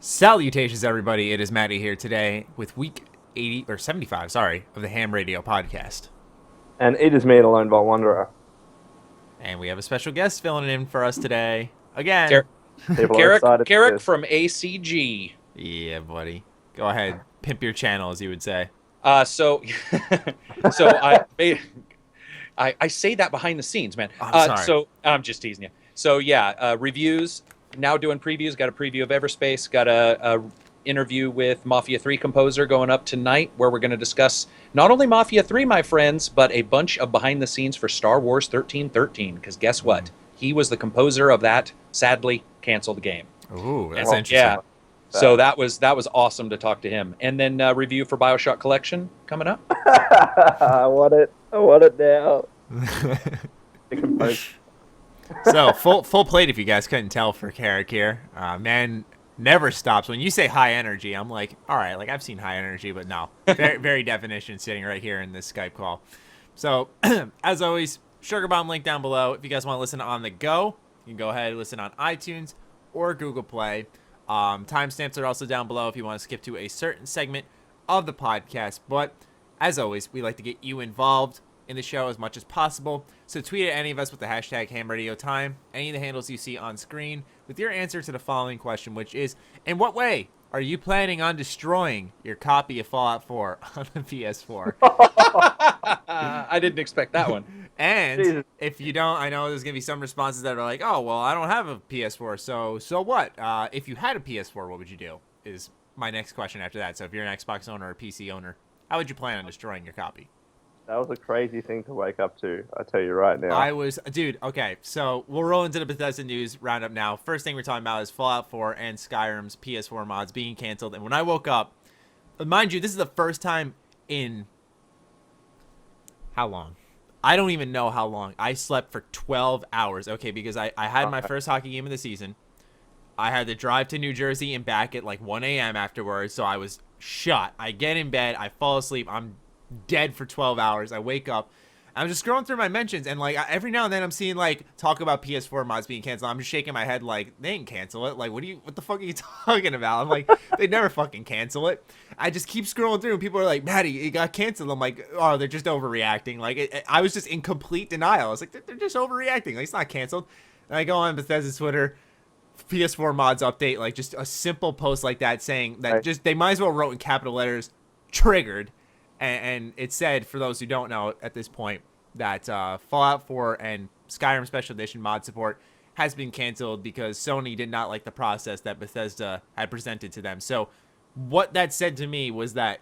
Salutations, everybody. It is Matty here today with week 80 or 75, of the H.A.M Radio Podcast. And it is me, the LoneVaultWanderer. And we have a special guest filling in for us today. Again. Carrick from ACG. Yeah, buddy. Go ahead. Pimp your channel, as you would say. So I say that behind the scenes, man. I'm sorry. So I'm just teasing you. So yeah, reviews. Now doing previews. Got a preview of Everspace. Got a interview with Mafia 3 composer going up tonight, where we're going to discuss not only Mafia 3, my friends, but a bunch of behind the scenes for Star Wars 1313. Because guess what? He was the composer of that sadly canceled game. Ooh, that's interesting. Yeah. So that was awesome to talk to him. And then review for BioShock Collection coming up. I want it now. So full plate, if you guys couldn't tell, for Carrick here. Man never stops. When you say high energy, I'm like, all right, like I've seen high energy, but no. Very, very definition sitting right here in this Skype call. So as always, Sugar Bomb link down below. If you guys want to listen on the go, you can go ahead and listen on iTunes or Google Play. Timestamps are also down below if you want to skip to a certain segment of the podcast. But as always, we like to get you involved in the show as much as possible. So tweet at any of us with the hashtag HAMRadioTime, any of the handles you see on screen, with your answer to the following question, which is, in what way are you planning on destroying your copy of Fallout 4 on the PS4? I didn't expect that one. And if you don't, I know there's going to be some responses that are like, oh, well, I don't have a PS4, so what? If you had a PS4, what would you do? Is my next question after that. So if you're an Xbox owner or a PC owner, how would you plan on destroying your copy? That was a crazy thing to wake up to, I tell you right now. Dude, okay, so we'll roll into the Bethesda news roundup now. First thing we're talking about is Fallout 4 and Skyrim's PS4 mods being canceled. And when I woke up, mind you, this is the first time in how long? I don't even know how long. I slept for 12 hours, okay, because I had my first hockey game of the season. I had to drive to New Jersey and back at like 1 a.m. afterwards, so I was shot. I get in bed, I fall asleep, I'm dead for 12 hours. I wake up, I'm just scrolling through my mentions, and like every now and then I'm seeing like talk about PS4 mods being canceled. I'm just shaking my head like, they didn't cancel it. Like, what the fuck are you talking about? I'm like, they never fucking cancel it. I just keep scrolling through and people are like, Matty, it got canceled. I'm like, oh, they're just overreacting. Like, I was just in complete denial. I was like, they're just overreacting. Like, it's not canceled. And I go on Bethesda's Twitter, PS4 mods update, like just a simple post like that saying that just they might as well wrote in capital letters, triggered. And it said, for those who don't know at this point, that Fallout 4 and Skyrim Special Edition mod support has been canceled because Sony did not like the process that Bethesda had presented to them. So what that said to me was that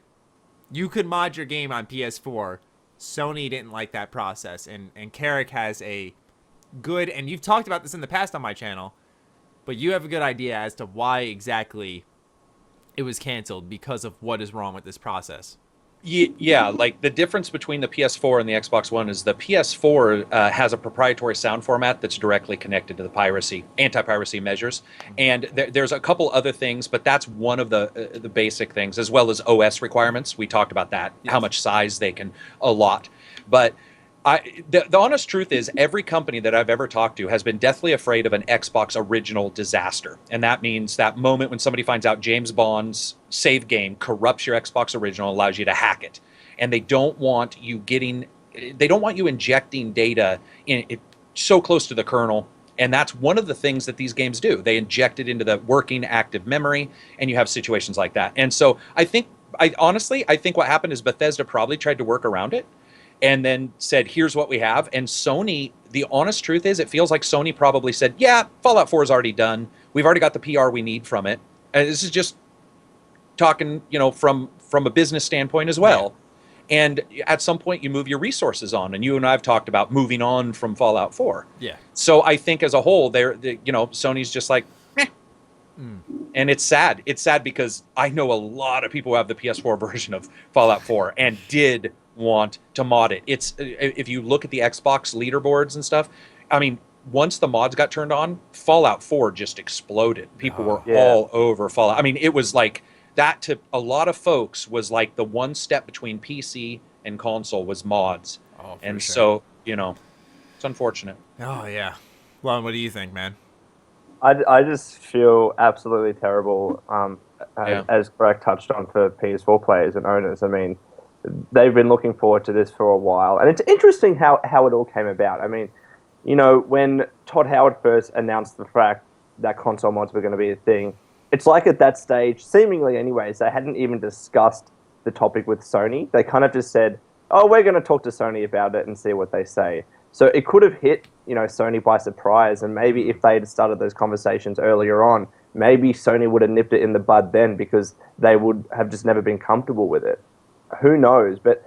you could mod your game on PS4. Sony didn't like that process. And Carrick has a good, and you've talked about this in the past on my channel, but you have a good idea as to why exactly it was canceled because of what is wrong with this process. Yeah, like the difference between the PS4 and the Xbox One is the PS4 has a proprietary sound format that's directly connected to the anti-piracy measures. And there's a couple other things, but that's one of the basic things, as well as OS requirements. We talked about that, yes. How much size they can allot. But the honest truth is every company that I've ever talked to has been deathly afraid of an Xbox original disaster. And that means that moment when somebody finds out James Bond's save game corrupts your Xbox original, allows you to hack it. And they don't want you injecting data so close to the kernel. And that's one of the things that these games do. They inject it into the working active memory, and you have situations like that. And so I think what happened is Bethesda probably tried to work around it, and then said, here's what we have. And Sony, the honest truth is, it feels like Sony probably said, yeah, Fallout 4 is already done. We've already got the PR we need from it. And this is just talking, from a business standpoint as well. Yeah. And at some point you move your resources on. And you and I have talked about moving on from Fallout 4. Yeah. So I think as a whole, Sony's just like, eh. And it's sad. It's sad because I know a lot of people who have the PS4 version of Fallout 4 and did want to mod it. It's, if you look at the Xbox leaderboards and stuff, I mean, once the mods got turned on, Fallout 4 just exploded. People were all over Fallout. I mean, it was like that to a lot of folks was like the one step between PC and console was mods. And sure. So, it's unfortunate. Oh, yeah. Well, what do you think, man? I just feel absolutely terrible, Yeah. as Greg touched on, for PS4 players and owners. I mean, they've been looking forward to this for a while. And it's interesting how it all came about. I mean, when Todd Howard first announced the fact that console mods were going to be a thing, it's like at that stage, seemingly anyways, they hadn't even discussed the topic with Sony. They kind of just said, oh, we're going to talk to Sony about it and see what they say. So it could have hit, Sony by surprise, and maybe if they had started those conversations earlier on, maybe Sony would have nipped it in the bud then, because they would have just never been comfortable with it. Who knows? But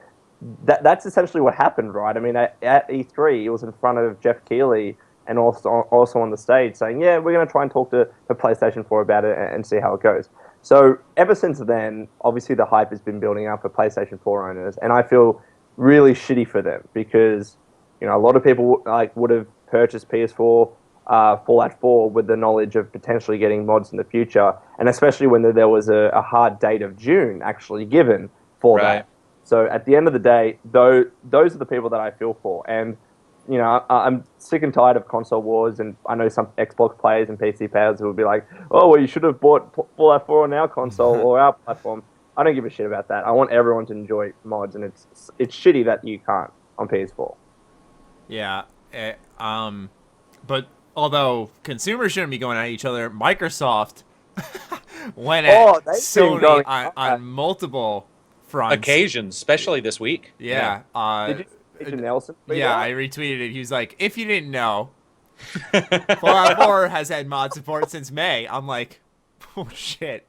that's essentially what happened, right? I mean, at E3, it was in front of Jeff Keighley and also on the stage saying, yeah, we're going to try and talk to PlayStation 4 about it and see how it goes. So ever since then, obviously the hype has been building up for PlayStation 4 owners, and I feel really shitty for them because a lot of people would have purchased PS4 Fallout 4 with the knowledge of potentially getting mods in the future, and especially when there was a hard date of June actually given for that. So at the end of the day, those are the people that I feel for, and I'm sick and tired of console wars, and I know some Xbox players and PC players who will be like, oh, well, you should have bought Fallout 4 on our console or our platform. I don't give a shit about that. I want everyone to enjoy mods, and it's shitty that you can't on PS4. Yeah, but although consumers shouldn't be going at each other, Microsoft went at Sony on multiple fronts. Occasions, especially this week. Yeah. Did you see Nelson? Yeah, I retweeted it. He was like, if you didn't know, Fallout 4 has had mod support since May. I'm like, oh, shit.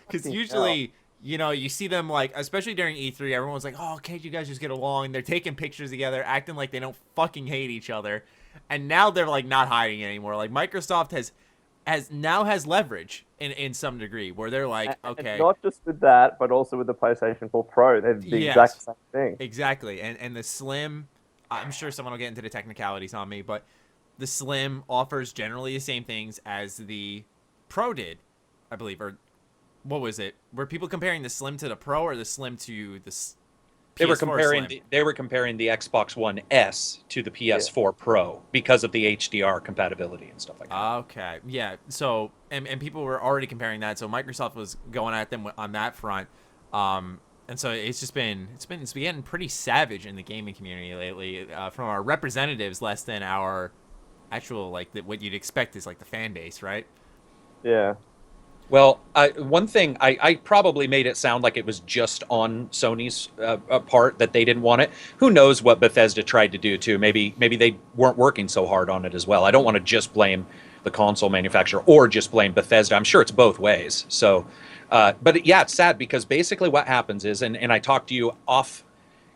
Because usually... you see them, especially during E3, everyone's like, oh, can't you guys just get along? They're taking pictures together, acting like they don't fucking hate each other. And now they're, not hiding it anymore. Microsoft has leverage in some degree, where they're like, okay. And not just with that, but also with the PlayStation 4 Pro. They're the exact same thing. Exactly. And the Slim, I'm sure someone will get into the technicalities on me, but the Slim offers generally the same things as the Pro did, I believe, or... What was it? Were people comparing the Slim to the Pro or the Slim to the PS4 They were comparing the Xbox One S to the PS4 Pro because of the HDR compatibility and stuff like that. Okay, yeah. So and people were already comparing that. So Microsoft was going at them on that front. And so it's getting pretty savage in the gaming community lately from our representatives, less than our actual what you'd expect is the fan base, right? Yeah. Well, one thing, I probably made it sound like it was just on Sony's part that they didn't want it. Who knows what Bethesda tried to do, too. Maybe they weren't working so hard on it as well. I don't want to just blame the console manufacturer or just blame Bethesda. I'm sure it's both ways. So, but yeah, it's sad because basically what happens is, and I talked to you off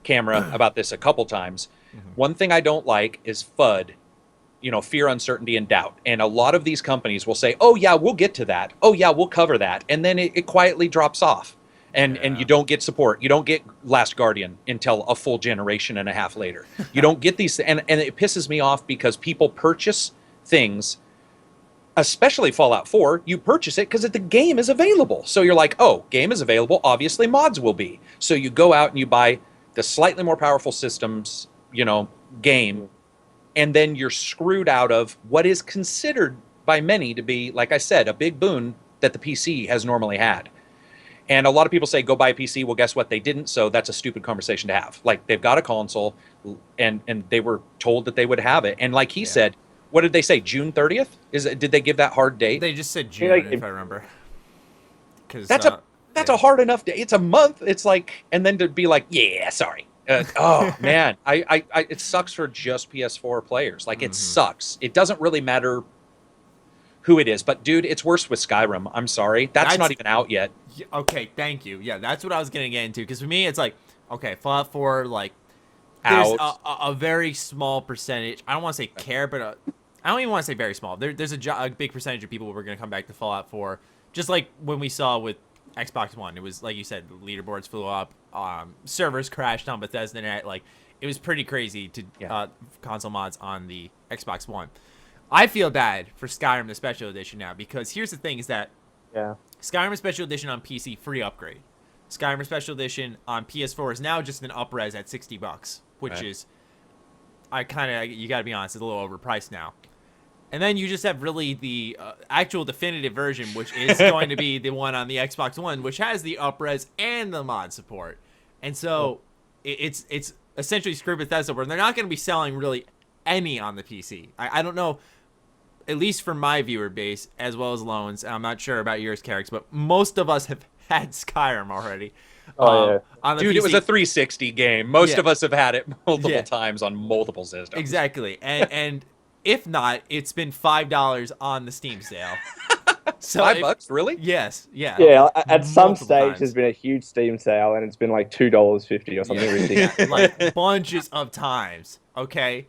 camera about this a couple times, one thing I don't like is FUD. Fear, uncertainty, and doubt. And a lot of these companies will say, oh, yeah, we'll get to that. Oh, yeah, we'll cover that. And then it quietly drops off. And you don't get support. You don't get Last Guardian until a full generation and a half later. You don't get these. And it pisses me off because people purchase things, especially Fallout 4. You purchase it because the game is available. So you're like, oh, game is available. Obviously, mods will be. So you go out and you buy the slightly more powerful systems, game. And then you're screwed out of what is considered by many to be, like I said, a big boon that the PC has normally had. And a lot of people say, go buy a PC. Well, guess what? They didn't, so that's a stupid conversation to have. They've got a console, and they were told that they would have it. And like he said, what did they say, June 30th? Did they give that hard date? They just said June, if I remember. That's a hard enough date. It's a month. It's and then to be like, yeah, sorry. Oh man, I it sucks for just PS4 players. It sucks. It doesn't really matter who it is, but dude, it's worse with Skyrim. I'm sorry, that's not even out yet. Okay, thank you. Yeah, that's what I was gonna get into, because for me, it's okay, Fallout 4, there's a very small percentage. I don't want to say care, but I don't even want to say very small. There's a big percentage of people who are gonna come back to Fallout 4, just like when we saw with Xbox One. It was like you said, the leaderboards flew up, servers crashed on Bethesda Net. It was pretty crazy to console mods on the Xbox One. I feel bad for Skyrim the Special Edition now, because here's the thing: is that Skyrim Special Edition on PC free upgrade. Skyrim Special Edition on PS4 is now just an up-res at $60, which is, you gotta be honest, it's a little overpriced now. And then you just have really the actual definitive version, which is going to be the one on the Xbox One, which has the up-res and the mod support. And so it's essentially screw Bethesda, where they're not going to be selling really any on the PC. I don't know, at least for my viewer base, as well as Lone's, and I'm not sure about yours, Carrick, but most of us have had Skyrim already. Yeah. On the Dude, PC. it was a 360 game. Most of us have had it multiple Yeah. times on multiple systems. Exactly. And if not, it's been $5 on the Steam sale. So $5, really? Yes. Yeah. Yeah, at some Multiple stage times. there's been a huge Steam sale, and it's been like $2.50 or something ridiculous. Yeah, like bunches of times. Okay.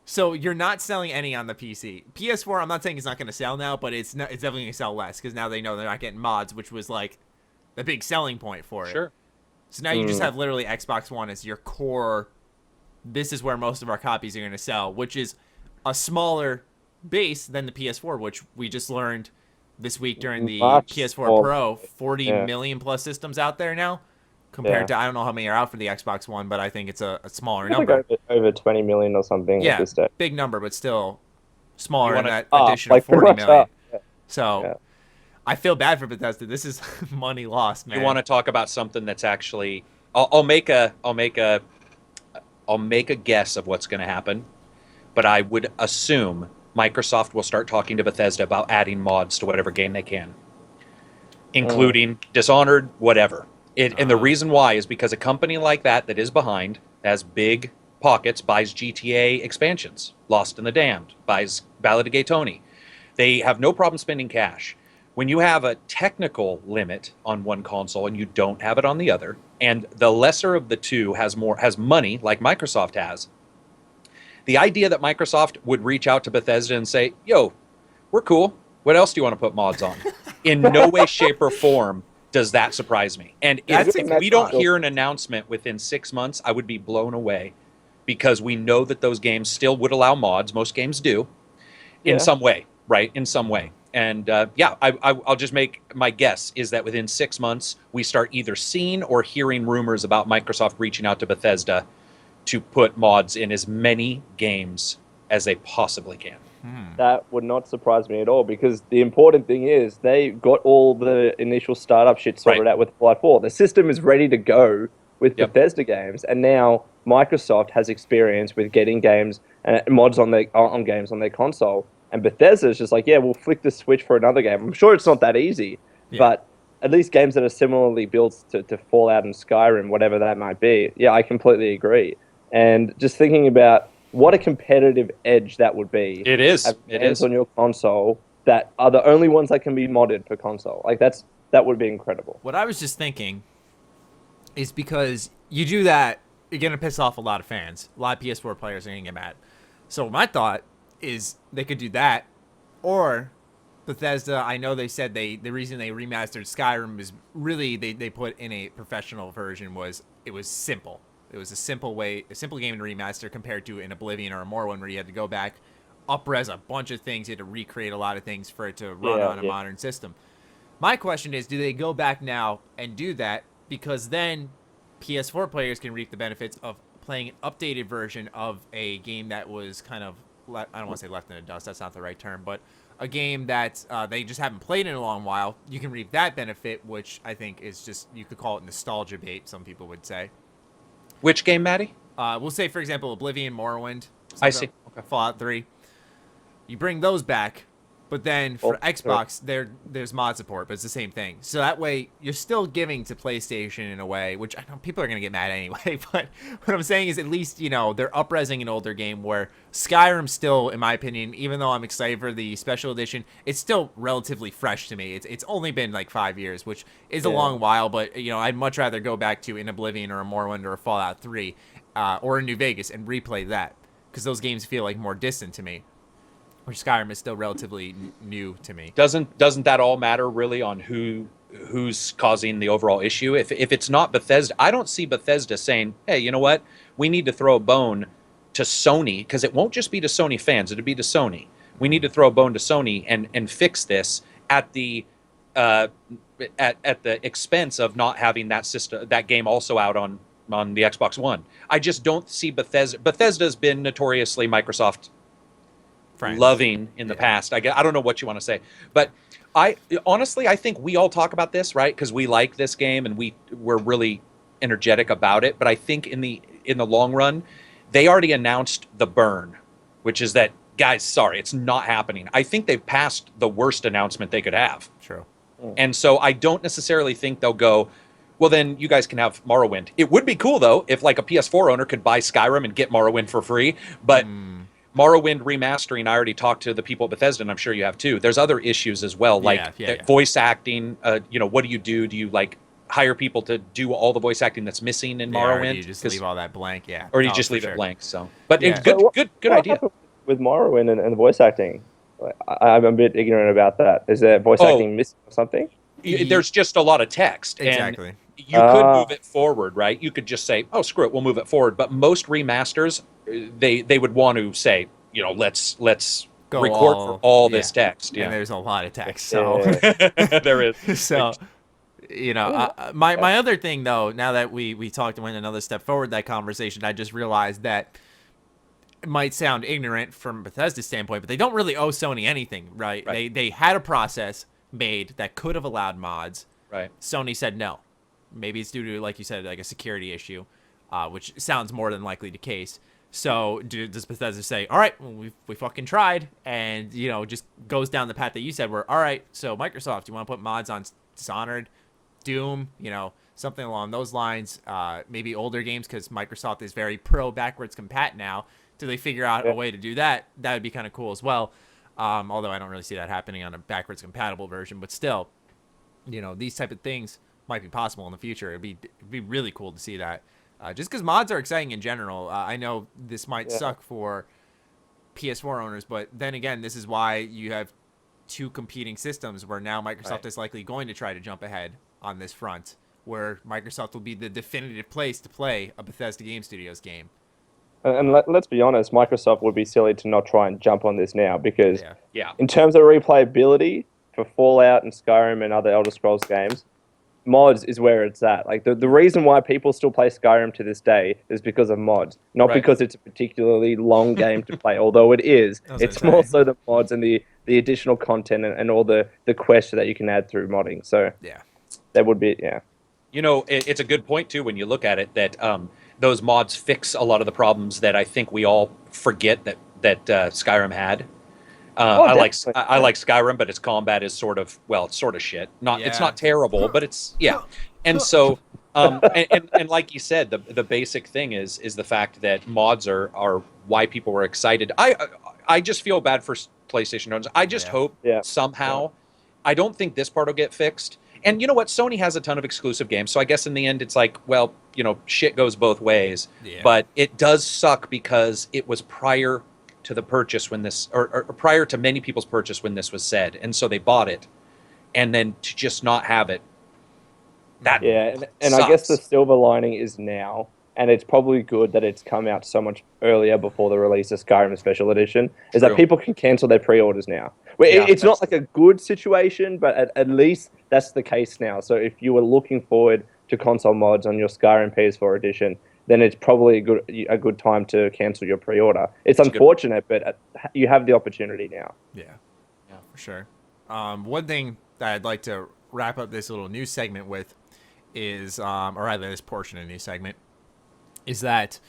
So you're not selling any on the PC. PS4, I'm not saying it's not going to sell now, but it's definitely going to sell less because now they know they're not getting mods, which was like the big selling point for it. Sure. So now you just have literally Xbox One as your core. This is where most of our copies are going to sell, which is a smaller base than the PS4, which we just learned this week during the Much PS4 smaller. Pro. 40 million plus systems out there now, compared to I don't know how many are out for the Xbox One, but I think it's a smaller I think number. over 20 million or something at Yeah, this stage. big number, but still smaller You than wanna- that addition like of 40 pretty much million. up. Yeah. So Yeah. I feel bad for Bethesda. This is money lost, man. You want to talk about something that's actually? I'll make a guess of what's going to happen, but I would assume Microsoft will start talking to Bethesda about adding mods to whatever game they can, including Dishonored, whatever. And the reason why is because a company like that is behind, has big pockets, buys GTA expansions, Lost in the Damned, buys Ballad of Gay Tony. They have no problem spending cash. When you have a technical limit on one console and you don't have it on the other, and the lesser of the two has money, like Microsoft has, the idea that Microsoft would reach out to Bethesda and say, yo, we're cool. What else do you want to put mods on? In no way, shape, or form does that surprise me. And if we don't hear an announcement within 6 months, I would be blown away, because we know that those games still would allow mods. Most games do, in some way, right? In some way. And I'll just make my guess is that within 6 months, we start either seeing or hearing rumors about Microsoft reaching out to Bethesda to put mods in as many games as they possibly can. That would not surprise me at all, because the important thing is they got all the initial startup shit sorted out with Fallout 4. The system is ready to go with Bethesda games, and now Microsoft has experience with getting games and mods on games on their console. And Bethesda is just like, yeah, we'll flick the switch for another game. I'm sure it's not that easy, but at least games that are similarly built to Fallout and Skyrim, whatever that might be. Yeah, I completely agree. And just thinking about what a competitive edge that would be. It is. It is on your console that are the only ones that can be modded for console. Like that would be incredible. What I was just thinking is, because you do that, you're going to piss off a lot of fans. A lot of PS4 players are going to get mad. So my thought is they could do that, or Bethesda, I know they said the reason they remastered Skyrim is really they put in a professional version was it was simple. It was a simple game to remaster compared to an Oblivion or a Morrowind where you had to go back, up-res a bunch of things, you had to recreate a lot of things for it to run on a modern system. My question is, do they go back now and do that? Because then PS4 players can reap the benefits of playing an updated version of a game that was kind of, I don't want to say left in the dust, that's not the right term, but a game that they just haven't played in a long while. You can reap that benefit, which I think is just, you could call it nostalgia bait, some people would say. Which game, Matty? We'll say, for example, Oblivion, Morrowind. I see. Okay. Fallout 3. You bring those back, but then for Xbox, there's mod support, but it's the same thing. So that way, you're still giving to PlayStation in a way, which I know people are going to get mad anyway, but what I'm saying is at least, they're up-resing an older game where Skyrim still, in my opinion, even though I'm excited for the special edition, it's still relatively fresh to me. It's only been like 5 years, which is a long while, but, I'd much rather go back to an Oblivion or a Morrowind or a Fallout 3 or a New Vegas and replay that, because those games feel like more distant to me. Which Skyrim is still relatively new to me. Doesn't that all matter really on who's causing the overall issue? If it's not Bethesda, I don't see Bethesda saying, hey, you know what? We need to throw a bone to Sony, because it won't just be to Sony fans, it'll be to Sony. We need to throw a bone to Sony and fix this at the expense of not having that game also out on the Xbox One. I just don't see Bethesda. Bethesda's been notoriously Microsoft loving in the past. I don't know what you want to say, but I think we all talk about this, right? Because we like this game and we're really energetic about it. But I think in the long run, they already announced the burn, which is that, guys, sorry, it's not happening. I think they've passed the worst announcement they could have. True. And so I don't necessarily think they'll go, well, then you guys can have Morrowind. It would be cool, though, if like a PS4 owner could buy Skyrim and get Morrowind for free. But Morrowind remastering, I already talked to the people at Bethesda, and I'm sure you have too. There's other issues as well, like voice acting. What do you do? Do you like hire people to do all the voice acting that's missing in Morrowind? Or do you just leave all that blank? Yeah. Or do you just leave it blank? So, but good idea. With Morrowind and the voice acting, I'm a bit ignorant about that. Is there voice acting missing or something? There's just a lot of text. Exactly. And you could move it forward, right? You could just say, oh, screw it, we'll move it forward. But most remasters, they would want to say, let's go record for all this text. And there's a lot of text. So there is. So, my other thing, though, now that we talked and went another step forward that conversation, I just realized that it might sound ignorant from Bethesda's standpoint, but they don't really owe Sony anything, right? They had a process made that could have allowed mods. Right. Sony said no. Maybe it's due to, like you said, like a security issue, which sounds more than likely the case. So does Bethesda say, all right, well, we fucking tried, and just goes down the path that you said, where, all right, so Microsoft, you want to put mods on Dishonored, Doom, something along those lines, maybe older games, because Microsoft is very pro backwards compat now. Do they figure out a way to do that? That would be kind of cool as well. Although I don't really see that happening on a backwards compatible version, but still, these type of things might be possible in the future. It'd be really cool to see that. Just because mods are exciting in general. I know this might suck for PS4 owners, but then again, this is why you have two competing systems where now Microsoft is likely going to try to jump ahead on this front, where Microsoft will be the definitive place to play a Bethesda Game Studios game. And let's be honest, Microsoft would be silly to not try and jump on this now, because in terms of replayability for Fallout and Skyrim and other Elder Scrolls games, mods is where it's at. Like the reason why people still play Skyrim to this day is because of mods, not because it's a particularly long game to play, although it is. It's more so the mods and the additional content and all the quests that you can add through modding. So that would be, it's a good point too when you look at it that those mods fix a lot of the problems that I think we all forget that Skyrim had. I like Skyrim, but its combat is sort of shit. It's not terrible, but it's And so, and like you said, the basic thing is the fact that mods are why people were excited. I just feel bad for PlayStation owners. I just hope somehow. I don't think this part will get fixed. And you know what? Sony has a ton of exclusive games, so I guess in the end it's like, well, shit goes both ways. Yeah. But it does suck because it was prior to the purchase when this, or prior to many people's purchase when this was said, and so they bought it, and then to just not have it. And I guess the silver lining is now, and it's probably good that it's come out so much earlier before the release of Skyrim Special Edition, is that people can cancel their pre-orders now. It's not like a good situation, but at least that's the case now. So if you were looking forward to console mods on your Skyrim PS4 edition, then it's probably a good time to cancel your pre-order. It's unfortunate, but you have the opportunity now. Yeah, for sure. One thing that I'd like to wrap up this little news segment with is, or rather this portion of the news segment, is that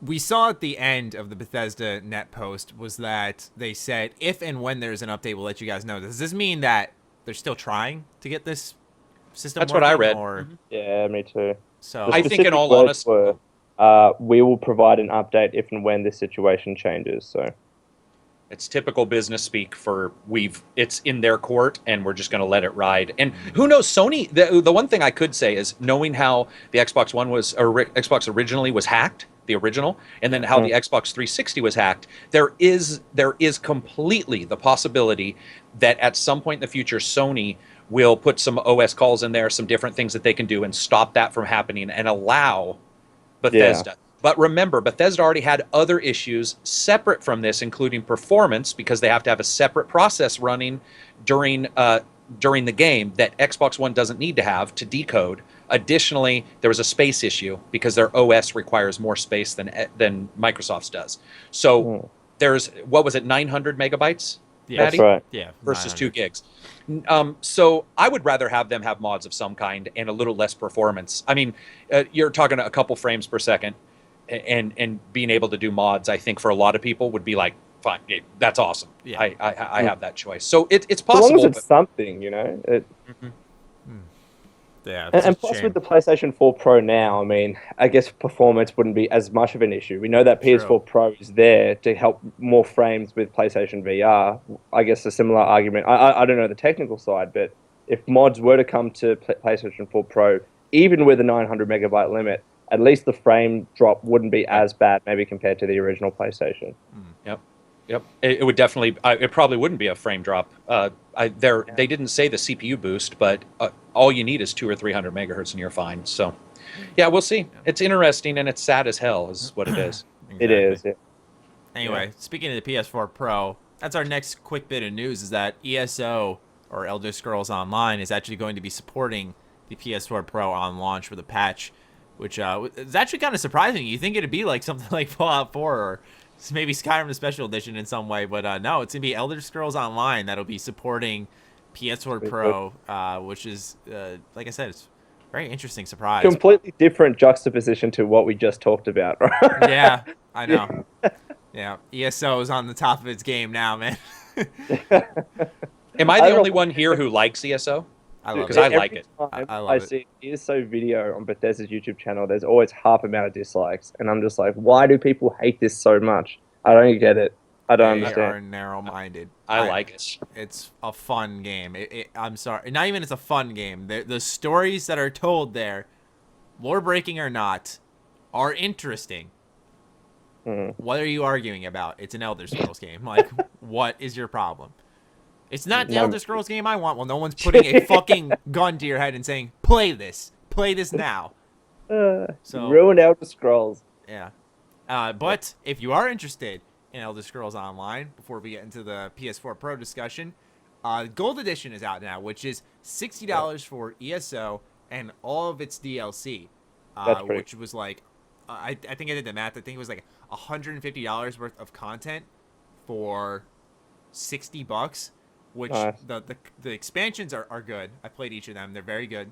we saw at the end of the Bethesda net post was that they said, if and when there's an update, we'll let you guys know. Does this mean that they're still trying to get this system That's working, what I read. Or? Yeah, me too. So I think in all honesty, we will provide an update if and when this situation changes. So it's typical business speak for it's in their court and we're just going to let it ride. And who knows, Sony, the one thing I could say is knowing how the Xbox One was, or Xbox originally was hacked, the original, and then how the Xbox 360 was hacked, there is completely the possibility that at some point in the future, Sony will put some OS calls in there, some different things that they can do and stop that from happening and allow Bethesda. But remember, Bethesda already had other issues separate from this, including performance, because they have to have a separate process running during the game that Xbox One doesn't need to have to decode. Additionally, there was a space issue because their OS requires more space than Microsoft's does. So there's, what was it, 900 megabytes? Yeah, That's Maddie? right. Yeah. Versus 2 900. gigs. So I would rather have them have mods of some kind and a little less performance. I mean, you're talking a couple frames per second, and being able to do mods, I think for a lot of people would be like, fine, that's awesome. Yeah. I have that choice. So it's As possible. long as it's something, you know. Yeah. And plus, with the PlayStation 4 Pro now, I mean, I guess performance wouldn't be as much of an issue. We know that PS4 Pro is there to help more frames with PlayStation VR. I guess a similar argument. I don't know the technical side, but if mods were to come to PlayStation 4 Pro, even with a 900 megabyte limit, at least the frame drop wouldn't be as bad, maybe compared to the original PlayStation. Yep. It would definitely. It probably wouldn't be a frame drop. They didn't say the CPU boost, but all you need is 200 or 300 megahertz, and you're fine. So, yeah, we'll see. It's interesting, and it's sad as hell, is what it is. Exactly. It is. Yeah. Anyway, speaking of the PS4 Pro, that's our next quick bit of news. Is that ESO, or Elder Scrolls Online, is actually going to be supporting the PS4 Pro on launch with a patch, which is actually kind of surprising. You think it'd be like something like Fallout 4 or maybe Skyrim the Special Edition in some way, but no, it's going to be Elder Scrolls Online that'll be supporting PS4 Pro, which is, like I said, it's a very interesting surprise. Completely different juxtaposition to what we just talked about, right? Yeah, I know. Yeah, ESO is on the top of its game now, man. Am I the only one here who likes ESO? I love it. Because I like it. I love it. see ESO video on Bethesda's YouTube channel, there's always half amount of dislikes, and I'm just like, why do people hate this so much? I don't get it. I don't They understand. are narrow-minded. I like it. It's a fun game. I'm sorry. Not even it's a fun game. The stories that are told there, lore-breaking or not, are interesting. What are you arguing about? It's an Elder Scrolls game. Like, what is your problem? It's not the Elder Scrolls game I want. Well, no one's putting a fucking gun to your head and saying, play this. Play this now. So Ruined Elder Scrolls. yeah. But if you are interested in Elder Scrolls Online, before we get into the PS4 Pro discussion, Gold Edition is out now, which is $60 for ESO and all of its DLC, which was like, I think I did the math. I think it was like $150 worth of content for $60, which Nice. the expansions are good. I played each of them. They're very good.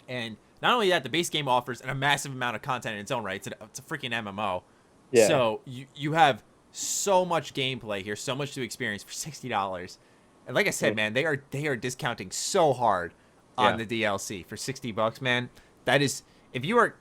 And not only that, the base game offers a massive amount of content in its own right. It's a freaking MMO. Yeah. So you have so much gameplay here, so much to experience for $60. And like I said, man, they are discounting so hard on the DLC for $60, man. That is, if you are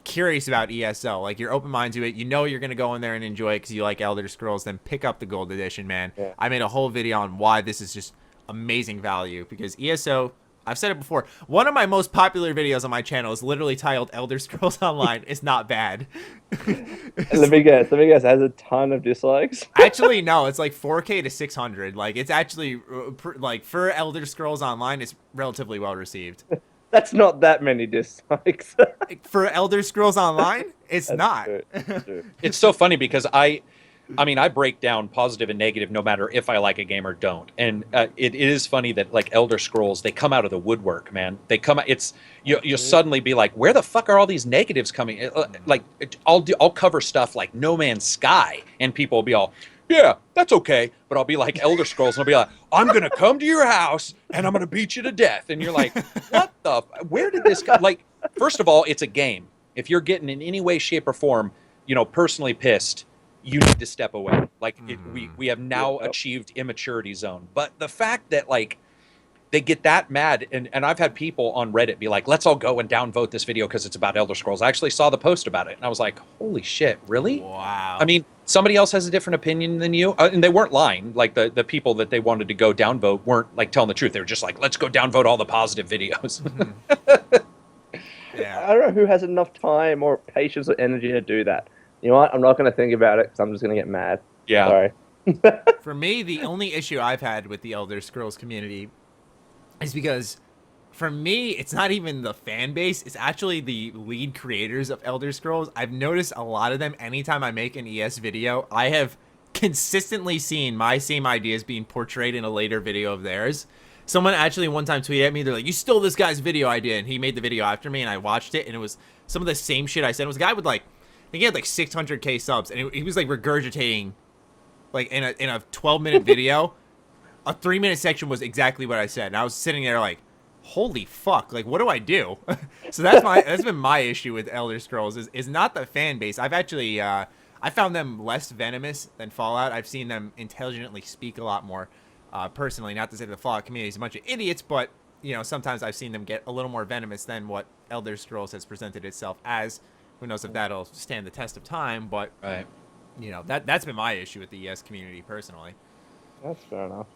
curious about ESO, like you're open minded to it, you know you're gonna go in there and enjoy it because you like Elder Scrolls, then pick up the Gold Edition, man. Yeah. I made a whole video on why this is just amazing value, because ESO, I've said it before, one of my most popular videos on my channel is literally titled Elder Scrolls Online is not bad. Let me guess, it has a ton of dislikes. Actually, no, it's like 4K to 600. Like, it's actually, like, for Elder Scrolls Online, it's relatively well received. That's not that many dislikes. For Elder Scrolls Online, it's not. That's true. It's so funny because I break down positive and negative no matter if I like a game or don't. And it is funny that like Elder Scrolls, they come out of the woodwork, man. They come out. It's you suddenly be like, where the fuck are all these negatives coming? Like I'll cover stuff like No Man's Sky, and people will be all, yeah, that's okay. But I'll be like Elder Scrolls, and I'll be like, I'm gonna come to your house and I'm gonna beat you to death. And you're like, what the? Where did this come? Like, first of all, it's a game. If you're getting in any way, shape, or form, personally pissed, you need to step away. Like we have now achieved immaturity zone. But the fact that like they get that mad, and I've had people on Reddit be like, let's all go and downvote this video because it's about Elder Scrolls. I actually saw the post about it, and I was like, holy shit, really? Wow. I mean, somebody else has a different opinion than you, and they weren't lying. Like the people that they wanted to go downvote weren't like telling the truth. They were just like, let's go downvote all the positive videos. Yeah. I don't know who has enough time or patience or energy to do that. You know what? I'm not going to think about it because I'm just going to get mad. Yeah. Sorry. For me, the only issue I've had with the Elder Scrolls community is because, for me, it's not even the fan base. It's actually the lead creators of Elder Scrolls. I've noticed a lot of them, anytime I make an ES video, I have consistently seen my same ideas being portrayed in a later video of theirs. Someone actually one time tweeted at me, they're like, you stole this guy's video idea, and he made the video after me, and I watched it, and it was some of the same shit I said. It was a guy with like, I think he had like 600k subs, and he was like regurgitating like in a 12-minute video, a 3-minute section was exactly what I said, and I was sitting there like, holy fuck, like what do I do? So that's been my issue with Elder Scrolls is not the fan base. I've actually I found them less venomous than Fallout. I've seen them intelligently speak a lot more. Personally, not to say the Fallout community is a bunch of idiots, but sometimes I've seen them get a little more venomous than what Elder Scrolls has presented itself as. Who knows if that'll stand the test of time? But Right. That's been my issue with the ES community personally. That's fair enough.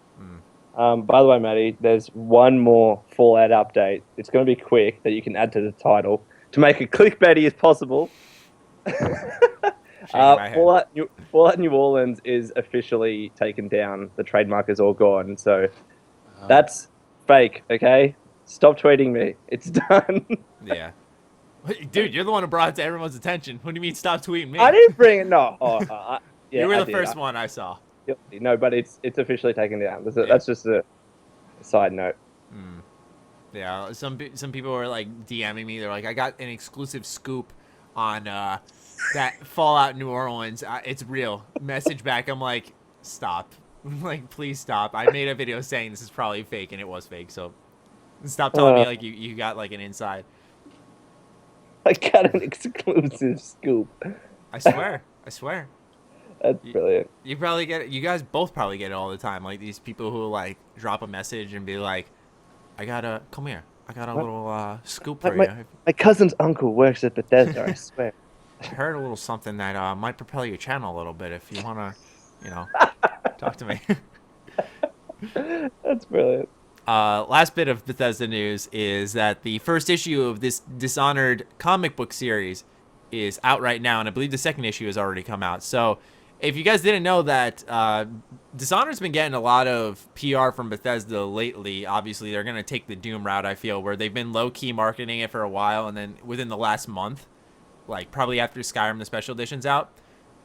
By the way, Matty, there's one more Fallout update. It's going to be quick that you can add to the title to make it clickbaity as possible. Fallout New Orleans is officially taken down. The trademark is all gone. So that's fake, okay? Stop tweeting me. It's done. Yeah. Dude, you're the one who brought it to everyone's attention. What do you mean stop tweeting me? I didn't bring it. No. You were the first one I saw. No, but it's officially taken down. That's just a side note. Yeah, some people were like DMing me. They're like, I got an exclusive scoop on that Fallout New Orleans. It's real. Message back. I'm like, stop. Like, please stop. I made a video saying this is probably fake, and it was fake. So stop telling me like you got like an inside. I got an exclusive scoop. I swear. That's brilliant. You probably get it. You guys both probably get it all the time. Like these people who like drop a message and be like, I got a little scoop for you. My cousin's uncle works at Bethesda, I swear. I heard a little something that might propel your channel a little bit if you want to, talk to me. That's brilliant. Last bit of Bethesda news is that the first issue of this Dishonored comic book series is out right now, and I believe the second issue has already come out. So if you guys didn't know that, Dishonored's been getting a lot of PR from Bethesda lately. Obviously, they're going to take the Doom route, I feel, where they've been low-key marketing it for a while, and then within the last month, like probably after Skyrim, the special edition's out,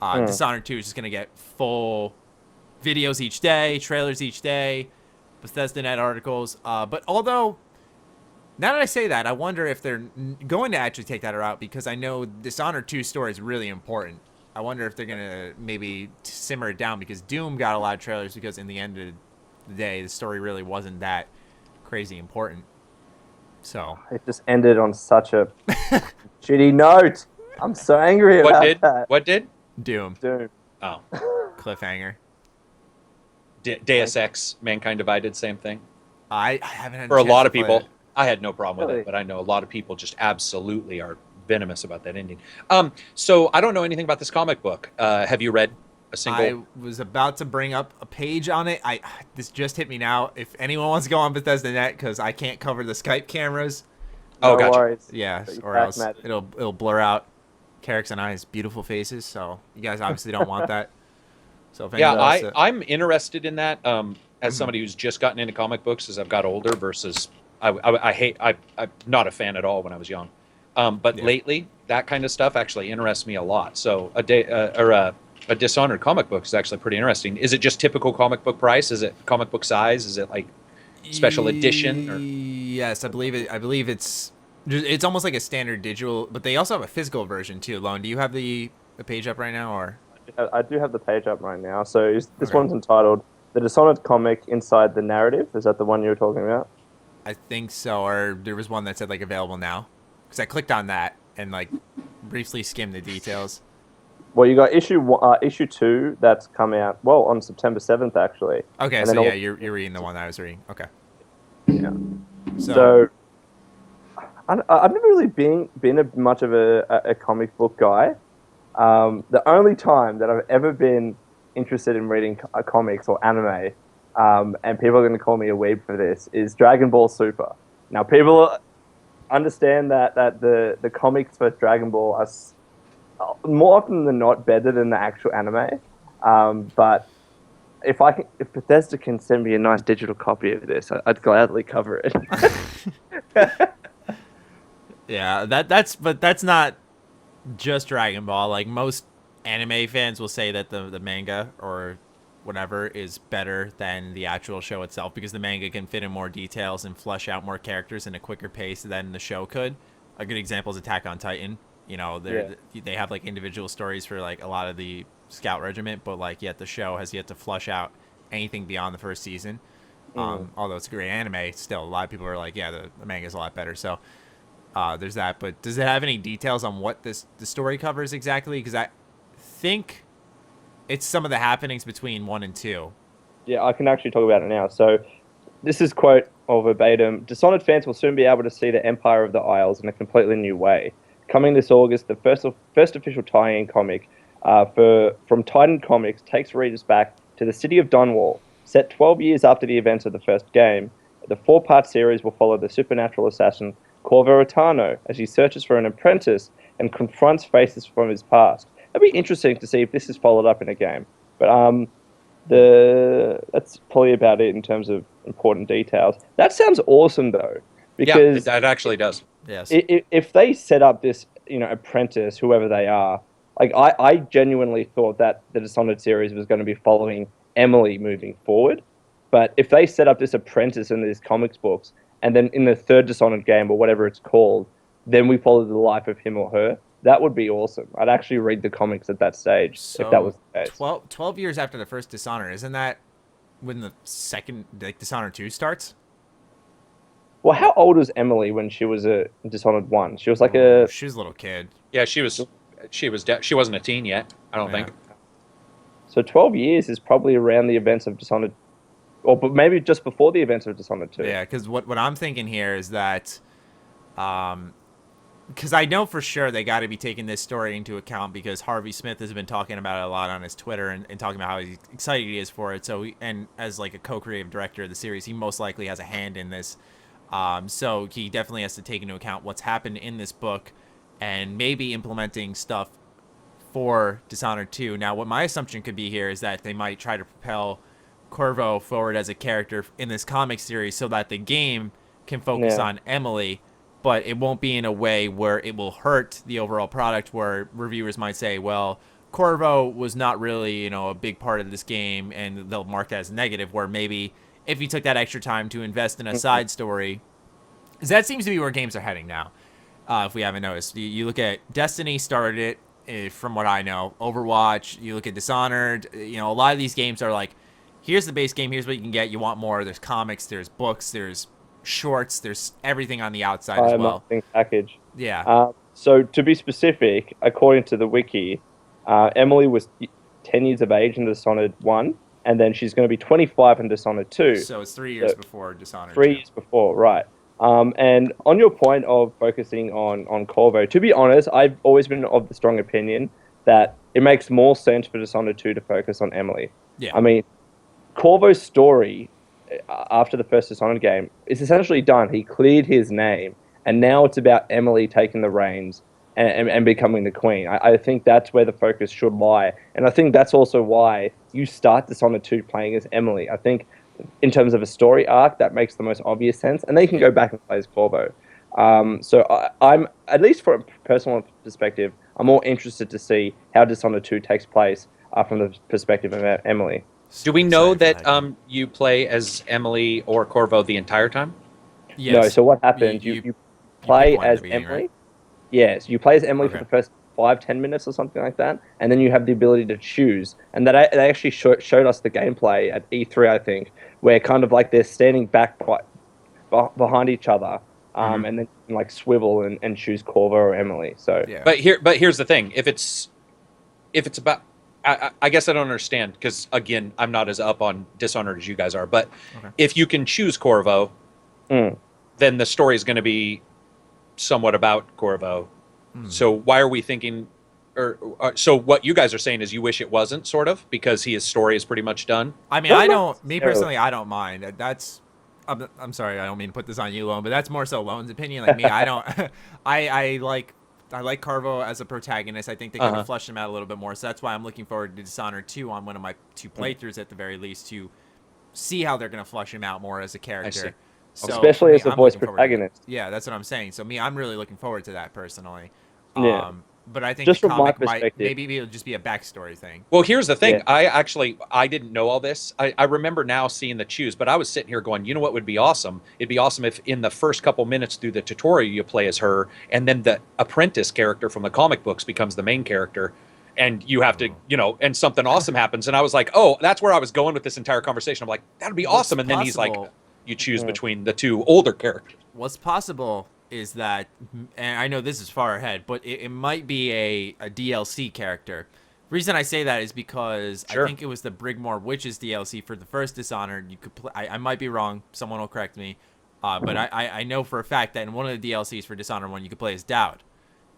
Dishonored 2 is just going to get full videos each day, trailers each day, Bethesda Net articles. But although, now that I say that, I wonder if they're going to actually take that route, because I know Dishonored 2's story is really important. I wonder if they're going to maybe simmer it down, because Doom got a lot of trailers, because in the end of the day, the story really wasn't that crazy important. So it just ended on such a shitty note. I'm so angry about that. What did? Doom. Oh. Cliffhanger. Deus Ex, Mankind Divided, same thing. I haven't had For a lot of play people. it. I had no problem with Really? it, but I know a lot of people just absolutely are venomous about that ending. So I don't know anything about this comic book. Have you read a single? I was about to bring up a page on it. This just hit me now. If anyone wants to go on Bethesda Net, because I can't cover the Skype cameras. Oh, gotcha. Worries. Yeah, But you or back, else Matt. it'll blur out Carrick's and I's beautiful faces. So you guys obviously don't want that. So if Yeah, anyone wants to- I'm interested in that as somebody who's just gotten into comic books as I've got older versus I'm not a fan at all when I was young. But lately, that kind of stuff actually interests me a lot. So a Dishonored comic book is actually pretty interesting. Is it just typical comic book price? Is it comic book size? Is it like special edition? Or? Yes, I believe it. I believe it's almost like a standard digital, but they also have a physical version too. Lone, do you have the page up right now, or? I do have the page up right now. So this Okay. one's entitled "The Dishonored Comic Inside the Narrative." Is that the one you were talking about? I think so, or there was one that said like available now, because I clicked on that and like briefly skimmed the details. Well, you got issue 2 that's come out on September 7th actually. Okay, And so then yeah, all- you're reading the one that I was reading. Okay. Yeah. So, So I've never really been much of a comic book guy. The only time that I've ever been interested in reading comics or anime, and people are going to call me a weeb for this, is Dragon Ball Super. Now, people understand that the comics for Dragon Ball are more often than not better than the actual anime. But if Bethesda can send me a nice digital copy of this, I'd gladly cover it. yeah, that's not just Dragon Ball. Like most anime fans will say that the manga or whatever is better than the actual show itself, because the manga can fit in more details and flesh out more characters in a quicker pace than the show could. A good example is Attack on Titan. You know, they have like individual stories for like a lot of the scout regiment, but like yet the show has yet to flush out anything beyond the first season. Although it's a great anime, still a lot of people are like, yeah, the manga is a lot better. So there's that. But does it have any details on what the story covers exactly? Because I think it's some of the happenings between 1 and 2. Yeah, I can actually talk about it now. So this is quote or verbatim. Dishonored fans will soon be able to see the Empire of the Isles in a completely new way. Coming this August, the first official tie-in comic from Titan Comics takes readers back to the city of Dunwall. Set 12 years after the events of the first game, the 4-part series will follow the supernatural assassin Corvo Attano as he searches for an apprentice and confronts faces from his past. It'd be interesting to see if this is followed up in a game. But that's probably about it in terms of important details. That sounds awesome, though, because that actually does. Yes. If they set up this, apprentice, whoever they are, like I genuinely thought that the Dishonored series was going to be following Emily moving forward. But if they set up this apprentice in these comics books, and then in the third Dishonored game or whatever it's called, then we follow the life of him or her, that would be awesome. I'd actually read the comics at that stage if that was the case. 12 years after the first Dishonored, isn't that when the second, like, Dishonored 2 starts? Well, how old was Emily when she was a Dishonored 1? She was like She was a little kid. Yeah, she wasn't a teen yet, I don't think. So 12 years is probably around the events of Dishonored, but maybe just before the events of Dishonored 2. Yeah, because what I'm thinking here is that, because I know for sure they got to be taking this story into account because Harvey Smith has been talking about it a lot on his Twitter and talking about how excited he is for it. So, and as like a co-creative director of the series, he most likely has a hand in this. So he definitely has to take into account what's happened in this book and maybe implementing stuff for Dishonored 2. Now, what my assumption could be here is that they might try to propel Corvo forward as a character in this comic series so that the game can focus on Emily, but it won't be in a way where it will hurt the overall product, where reviewers might say, well, Corvo was not really, a big part of this game, and they'll mark that as negative, where maybe if you took that extra time to invest in a side story, because that seems to be where games are heading now, if we haven't noticed. You look at Destiny started it, from what I know, Overwatch, you look at Dishonored, a lot of these games are like, here's the base game, here's what you can get, you want more, there's comics, there's books, there's shorts, there's everything on the outside as well. Package. Yeah. So to be specific, according to the wiki, Emily was 10 years of age in Dishonored 1, and then she's going to be 25 in Dishonored 2. So it's 3 years before Dishonored 3 years before, right. And on your point of focusing on Corvo, to be honest, I've always been of the strong opinion that it makes more sense for Dishonored 2 to focus on Emily. Yeah. I mean, Corvo's story after the first Dishonored game is essentially done. He cleared his name, and now it's about Emily taking the reins and becoming the queen. I think that's where the focus should lie, and I think that's also why you start Dishonored 2 playing as Emily. I think in terms of a story arc, that makes the most obvious sense, and then you can go back and play as Corvo. So I'm, at least from a personal perspective, I'm more interested to see how Dishonored 2 takes place from the perspective of Emily. Do we know that you play as Emily or Corvo the entire time? Yes. No, so what happens, you play as Emily. Right? Yes, you play as Emily for the first 5-10 minutes or something like that, and then you have the ability to choose. And they actually showed us the gameplay at E3, I think, where kind of like they're standing back behind each other, and then you can like swivel and choose Corvo or Emily. So, but here's the thing: if it's about, I guess I don't understand, because again, I'm not as up on Dishonored as you guys are. But if you can choose Corvo, then the story is going to be somewhat about Corvo. So why are we thinking, so what you guys are saying is you wish it wasn't, sort of, because his story is pretty much done? I mean, me personally, I don't mind. I'm sorry, I don't mean to put this on you, Lone, but that's more so Lone's opinion. Like me, I don't, I like Corvo as a protagonist. I think they could have fleshed him out a little bit more. So that's why I'm looking forward to Dishonored 2 on one of my 2 playthroughs at the very least, to see how they're going to flesh him out more as a character. So, especially as a voice protagonist. Yeah, that's what I'm saying. So I'm really looking forward to that personally. Yeah. But I think just the from my comic perspective, maybe it'll just be a backstory thing. Well, here's the thing. Yeah. I didn't know all this. I remember now seeing the choose, but I was sitting here going, you know what would be awesome? It'd be awesome if in the first couple minutes through the tutorial you play as her, and then the apprentice character from the comic books becomes the main character, and you have to, and something awesome happens. And I was like, oh, that's where I was going with this entire conversation. I'm like, that'd be awesome. And then he's like, you choose between the two older characters. What's possible is that, and I know this is far ahead, but it might be a DLC character. Reason I say that is because I think it was the Brigmore Witches DLC for the first Dishonored. You could play. I might be wrong. Someone will correct me. But I know for a fact that in one of the DLCs for Dishonored 1, you could play as Dowd.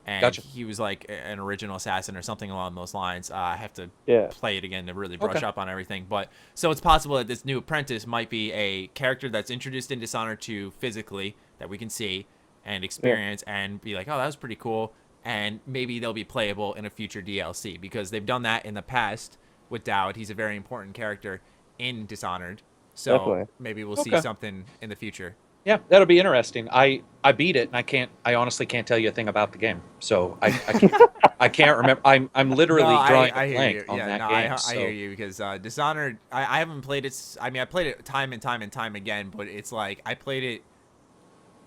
And he was like an original assassin or something along those lines. I have to play it again to really brush up on everything. But so it's possible that this new apprentice might be a character that's introduced in Dishonored 2 physically that we can see and experience and be like, oh, that was pretty cool. And maybe they'll be playable in a future DLC because they've done that in the past with Dowd. He's a very important character in Dishonored. So maybe we'll see something in the future. Yeah, that'll be interesting. I beat it, and I honestly can't tell you a thing about the game, so I can't remember. I'm literally drawing a blank on that game. I hear you because Dishonored. I haven't played it. I mean, I played it time and time and time again, but it's like I played it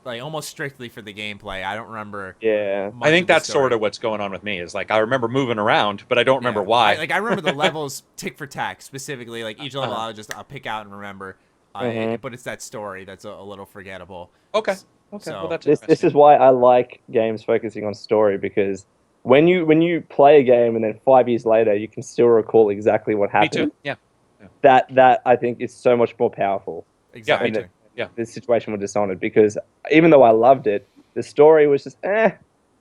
like almost strictly for the gameplay. I don't remember. Yeah, I think that's sort of what's going on with me. Is like I remember moving around, but I don't remember why. I remember the levels tick for tack specifically. Like each level, I'll pick out and remember. But it's that story that's a little forgettable. Okay. So, well, that's this is why I like games focusing on story, because when you play a game and then 5 years later you can still recall exactly what happened. Me too. Yeah. That I think is so much more powerful. Exactly. This situation with Dishonored, because even though I loved it, the story was just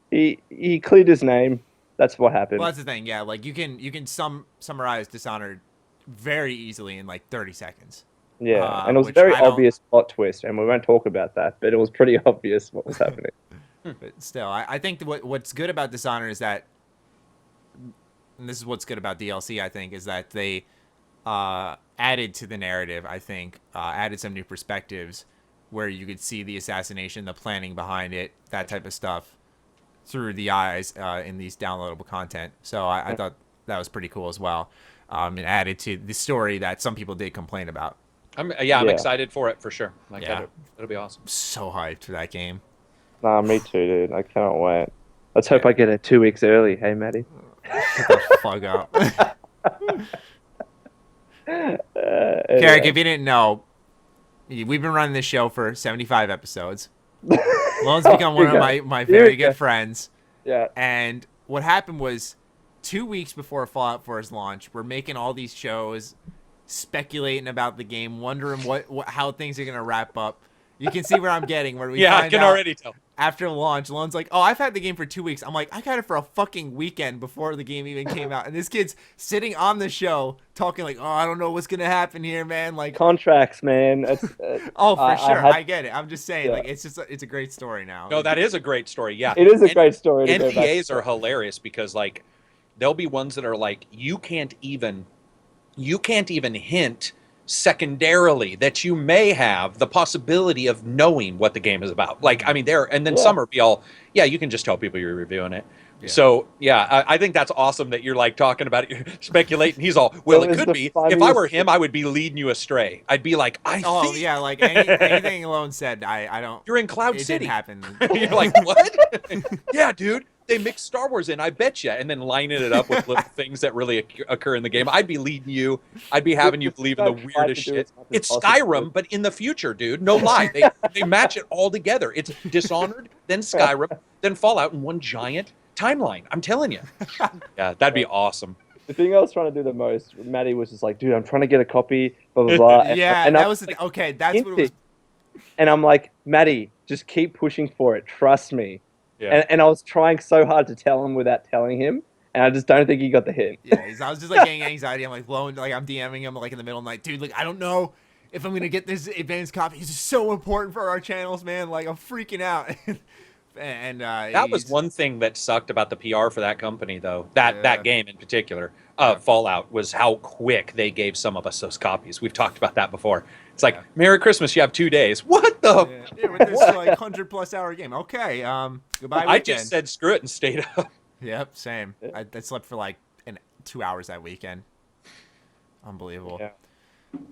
he cleared his name. That's what happened. Well, that's the thing. Yeah, like you can summarize Dishonored very easily in like 30 seconds. Yeah, and it was a very obvious plot twist, and we won't talk about that, but it was pretty obvious what was happening. But still, I think what's good about Dishonored is that, and this is what's good about DLC, I think, is that they added to the narrative, I think, added some new perspectives where you could see the assassination, the planning behind it, that type of stuff through the eyes in these downloadable content. So I thought that was pretty cool as well. And added to the story that some people did complain about. I'm excited for it for sure. Like that'll be awesome. So hyped for that game. Nah, me too, dude. I cannot wait. Let's hope I get it 2 weeks early. Hey, Matty. Shut the fuck up. Carrick, if you didn't know, we've been running this show for 75 episodes. Lone's become one of my very good friends. Yeah. And what happened was 2 weeks before Fallout 4's launch, we're making all these shows, speculating about the game, wondering how things are gonna wrap up. You can see where I'm getting. Where we I can already tell. After launch, Lone's like, "Oh, I've had the game for 2 weeks." I'm like, "I got it for a fucking weekend before the game even came out." And this kid's sitting on the show talking like, "Oh, I don't know what's gonna happen here, man." Like contracts, man. Oh, for sure, I get it. I'm just saying, like, it's a great story now. No, that is a great story. Yeah, it is a great story. NDAs are hilarious because like there'll be ones that are like you can't even hint secondarily that you may have the possibility of knowing what the game is about. Like, I mean, some are be all, you can just tell people you're reviewing it. Yeah. So, I think that's awesome that you're like talking about it, you're speculating. He's all, well, it could be. If I were him, I would be leading you astray. I'd be like, like anything Alone said, I don't. You're in Cloud City. It didn't happen. You're like, what? Yeah, dude. They mix Star Wars in, I bet you, and then lining it up with little things that really occur in the game. I'd be leading you. I'd be having you believe in the weirdest shit. It's Skyrim, but in the future, dude. No lie. They match it all together. It's Dishonored, then Skyrim, then Fallout in one giant timeline. I'm telling you. Yeah, that'd be awesome. The thing I was trying to do the most, Matty was just like, dude, I'm trying to get a copy, blah, blah, blah. And that was, okay, that's what it was. And I'm like, Matty, just keep pushing for it. Trust me. Yeah. And I was trying so hard to tell him without telling him, and I just don't think he got the hint. Yeah, I was just like getting anxiety. I'm like, Lone, like I'm DMing him like in the middle of the night, dude. Like I don't know if I'm gonna get this advanced copy. It's just so important for our channels, man. Like I'm freaking out. And that was one thing that sucked about the PR for that company, though. That game in particular, Fallout, was how quick they gave some of us those copies. We've talked about that before. It's like, Merry Christmas, you have 2 days. What the? Yeah, with this like 100+ hour game. Okay, goodbye weekend. I just said screw it and stayed up. Yep, same. I slept for like 2 hours that weekend. Unbelievable. Yeah.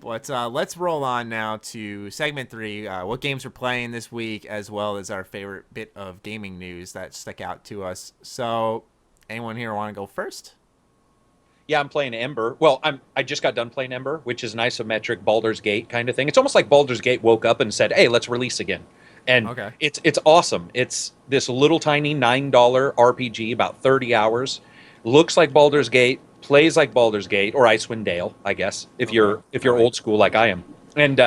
But let's roll on now to segment 3. What games we're playing this week, as well as our favorite bit of gaming news that stuck out to us. So, anyone here want to go first? Yeah, I'm playing Ember. Well, I just got done playing Ember, which is an isometric Baldur's Gate kind of thing. It's almost like Baldur's Gate woke up and said, "Hey, let's release again." And Okay. it's awesome. It's this little tiny $9 RPG, about 30 hours. Looks like Baldur's Gate, plays like Baldur's Gate or Icewind Dale, I guess, if you're Right. old school like I am. And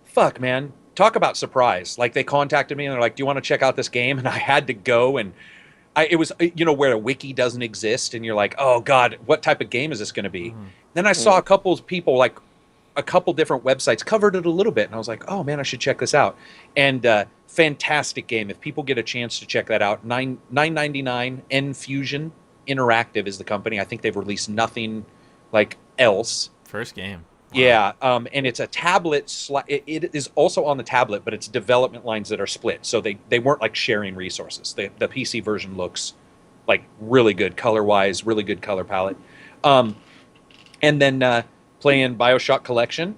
fuck, man, talk about surprise. Like they contacted me and they're like, "Do you want to check out this game?" And I had to go, and it was, where a wiki doesn't exist, and you're like, "Oh God, what type of game is this going to be?" Then I saw a couple of people, like a couple different websites covered it a little bit, and I was like, "Oh man, I should check this out." And fantastic game. If people get a chance to check that out, $9.99. N-Fusion Interactive is the company. I think they've released nothing like else. First game. Wow. Yeah, and it's a tablet. It is also on the tablet, but it's development lines that are split, so they weren't like sharing resources. The PC version looks like really good color-wise, really good color palette. And then playing BioShock Collection,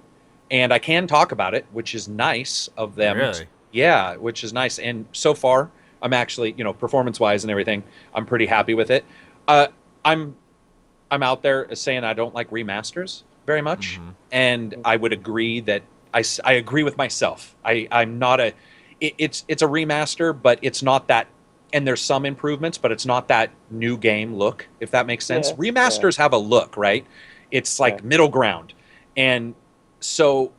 and I can talk about it, which is nice of them. Really? Yeah, which is nice. And so far, I'm actually, performance-wise and everything, I'm pretty happy with it. I'm out there saying I don't like remasters very much, and I would agree that I agree with myself. I'm not a. It's a remaster, but it's not that. And there's some improvements, but it's not that new game look, if that makes sense. Yeah, Remasters have a look, right? It's like middle ground, and so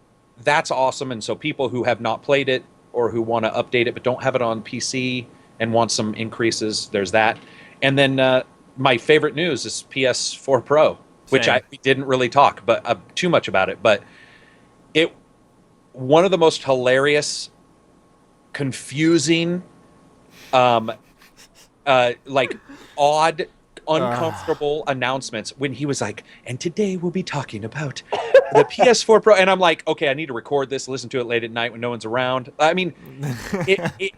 that's awesome. And so people who have not played it or who want to update it but don't have it on PC and want some increases, there's that. And then my favorite news is PS4 Pro, which we didn't really talk too much about it, but one of the most hilarious, confusing, like odd, uncomfortable announcements when he was like, "And today we'll be talking about the PS4 Pro," and I'm like, "Okay, I need to record this, listen to it late at night when no one's around." I mean,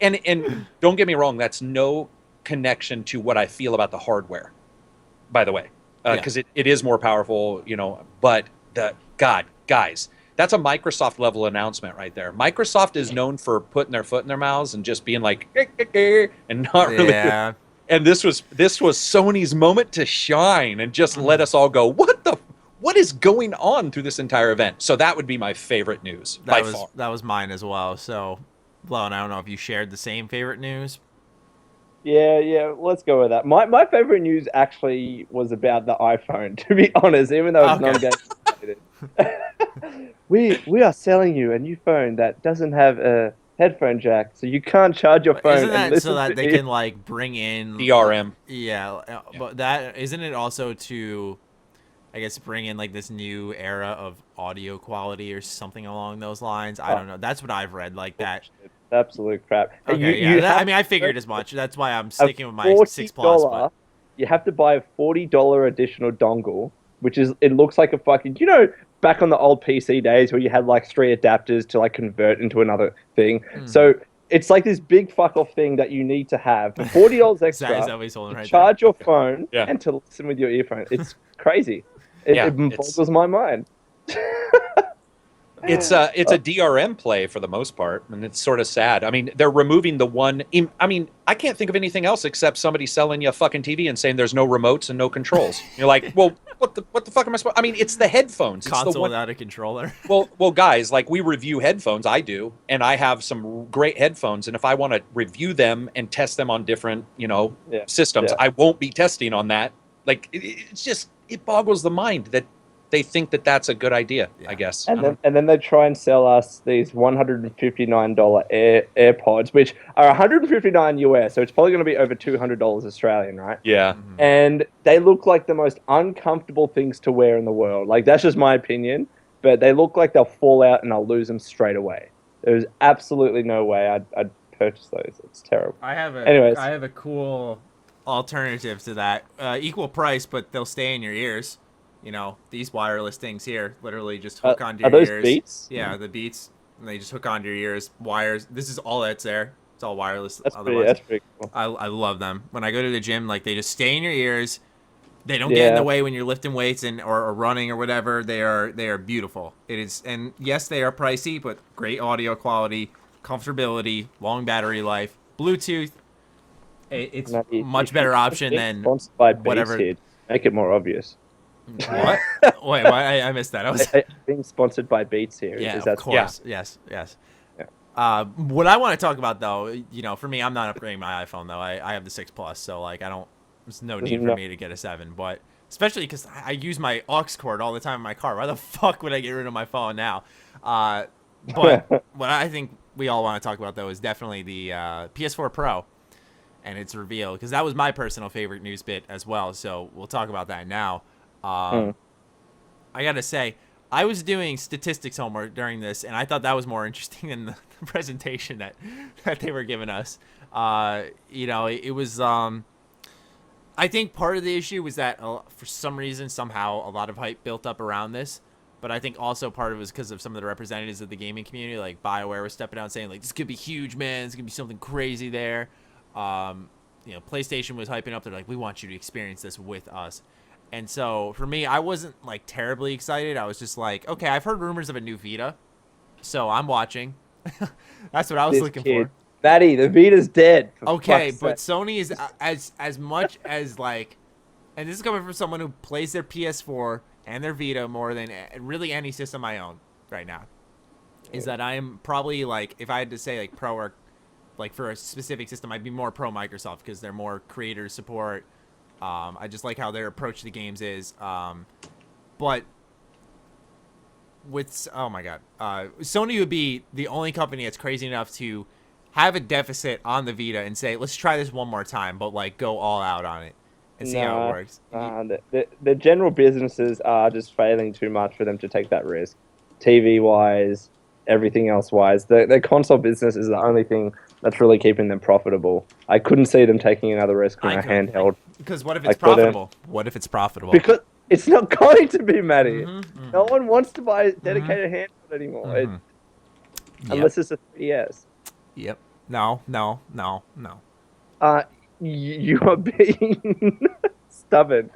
and don't get me wrong, that's no connection to what I feel about the hardware, by the way, because it is more powerful, but guys, that's a Microsoft level announcement right there. Microsoft is known for putting their foot in their mouths and just being like, and not really. Yeah. And this was Sony's moment to shine and just let us all go, what is going on through this entire event? So that would be my favorite news by far. That was mine as well. So, Lone, I don't know if you shared the same favorite news. Yeah, let's go with that. My favorite news actually was about the iPhone, to be honest, even though it's non-game related. We are selling you a new phone that doesn't have a headphone jack, so you can't charge your phone. Isn't that so that they can like bring in DRM? Yeah, but that isn't it also to, I guess, bring in like this new era of audio quality or something along those lines. I don't know. That's what I've read, like that. Absolute crap. Okay, I mean, I figured as much. That's why I'm sticking with my 6 Plus. But you have to buy a $40 additional dongle, which it looks like a fucking, back on the old PC days where you had like 3 adapters to like convert into another thing. So it's like this big fuck off thing that you need to have for $40 extra is that what he's holding to right charge your phone Yeah. and to listen with your earphone. It's crazy. It boggles my mind. It's a DRM play for the most part, and it's sort of sad. I mean, they're removing the one. I mean, I can't think of anything else except somebody selling you a fucking TV and saying there's no remotes and no controls. You're like, well, what the fuck am I supposed? I mean, it's the headphones. It's console the one without a controller. Well, guys, like we review headphones. I do, and I have some great headphones. And if I want to review them and test them on different, systems, I won't be testing on that. Like, it's just it boggles the mind that they think that that's a good idea, I guess. And then they try and sell us these $159 AirPods, which are $159 US, so it's probably going to be over $200 Australian, right? Yeah. And they look like the most uncomfortable things to wear in the world. Like, that's just my opinion, but they look like they'll fall out and I'll lose them straight away. There's absolutely no way I'd purchase those. It's terrible. I have Anyways. a cool alternative to that. Equal price, but they'll stay in your ears. These wireless things here literally just hook onto your ears. Are those Beats? Yeah, the Beats. And they just hook onto your ears. Wires. This is all that's there. It's all wireless. That's pretty cool. I love them. When I go to the gym, like they just stay in your ears. They don't get in the way when you're lifting weights or running or whatever. They are beautiful. It is, and yes, they are pricey, but great audio quality, comfortability, long battery life, Bluetooth. It's much better option than sponsored by Beats whatever. here. Make it more obvious. What? Wait, what? I missed that. I was Being sponsored by Beats here. yeah, Is of that course. Yes. Yeah. What I want to talk about though, for me, I'm not upgrading my iPhone though. I have the 6 Plus, so like there's no need for me to get a 7. But especially because I use my aux cord all the time in my car. Why the fuck would I get rid of my phone now? But what I think we all want to talk about though is definitely the PS4 Pro and its reveal, because that was my personal favorite news bit as well. So we'll talk about that now. I gotta say, I was doing statistics homework during this, and I thought that was more interesting than the presentation that they were giving us. It was. I think part of the issue was that for some reason, somehow, a lot of hype built up around this. But I think also part of it was because of some of the representatives of the gaming community, like BioWare was stepping out saying, like, this could be huge, man. This could be something crazy there. PlayStation was hyping up. They're like, we want you to experience this with us. And so for me, I wasn't like terribly excited. I was just like, okay, I've heard rumors of a new Vita, so I'm watching. That's what I was looking for. Matty, the Vita's dead. Okay, but Sony is as much as like, and this is coming from someone who plays their PS4 and their Vita more than really any system I own right now, is that I am probably like, if I had to say like pro or like for a specific system, I'd be more pro Microsoft because they're more creator support. I just like how their approach to the games is. But with, oh my God, Sony would be the only company that's crazy enough to have a deficit on the Vita and say, let's try this one more time, but like go all out on it and see how it works. The general businesses are just failing too much for them to take that risk. TV-wise, everything else-wise. The console business is the only thing that's really keeping them profitable. I couldn't see them taking another risk on a handheld. Because what if it's profitable? What if it's profitable? Because it's not going to be, Matty. No one wants to buy a dedicated handheld anymore. Unless it's a 3DS. Yep. No. You are being stubborn.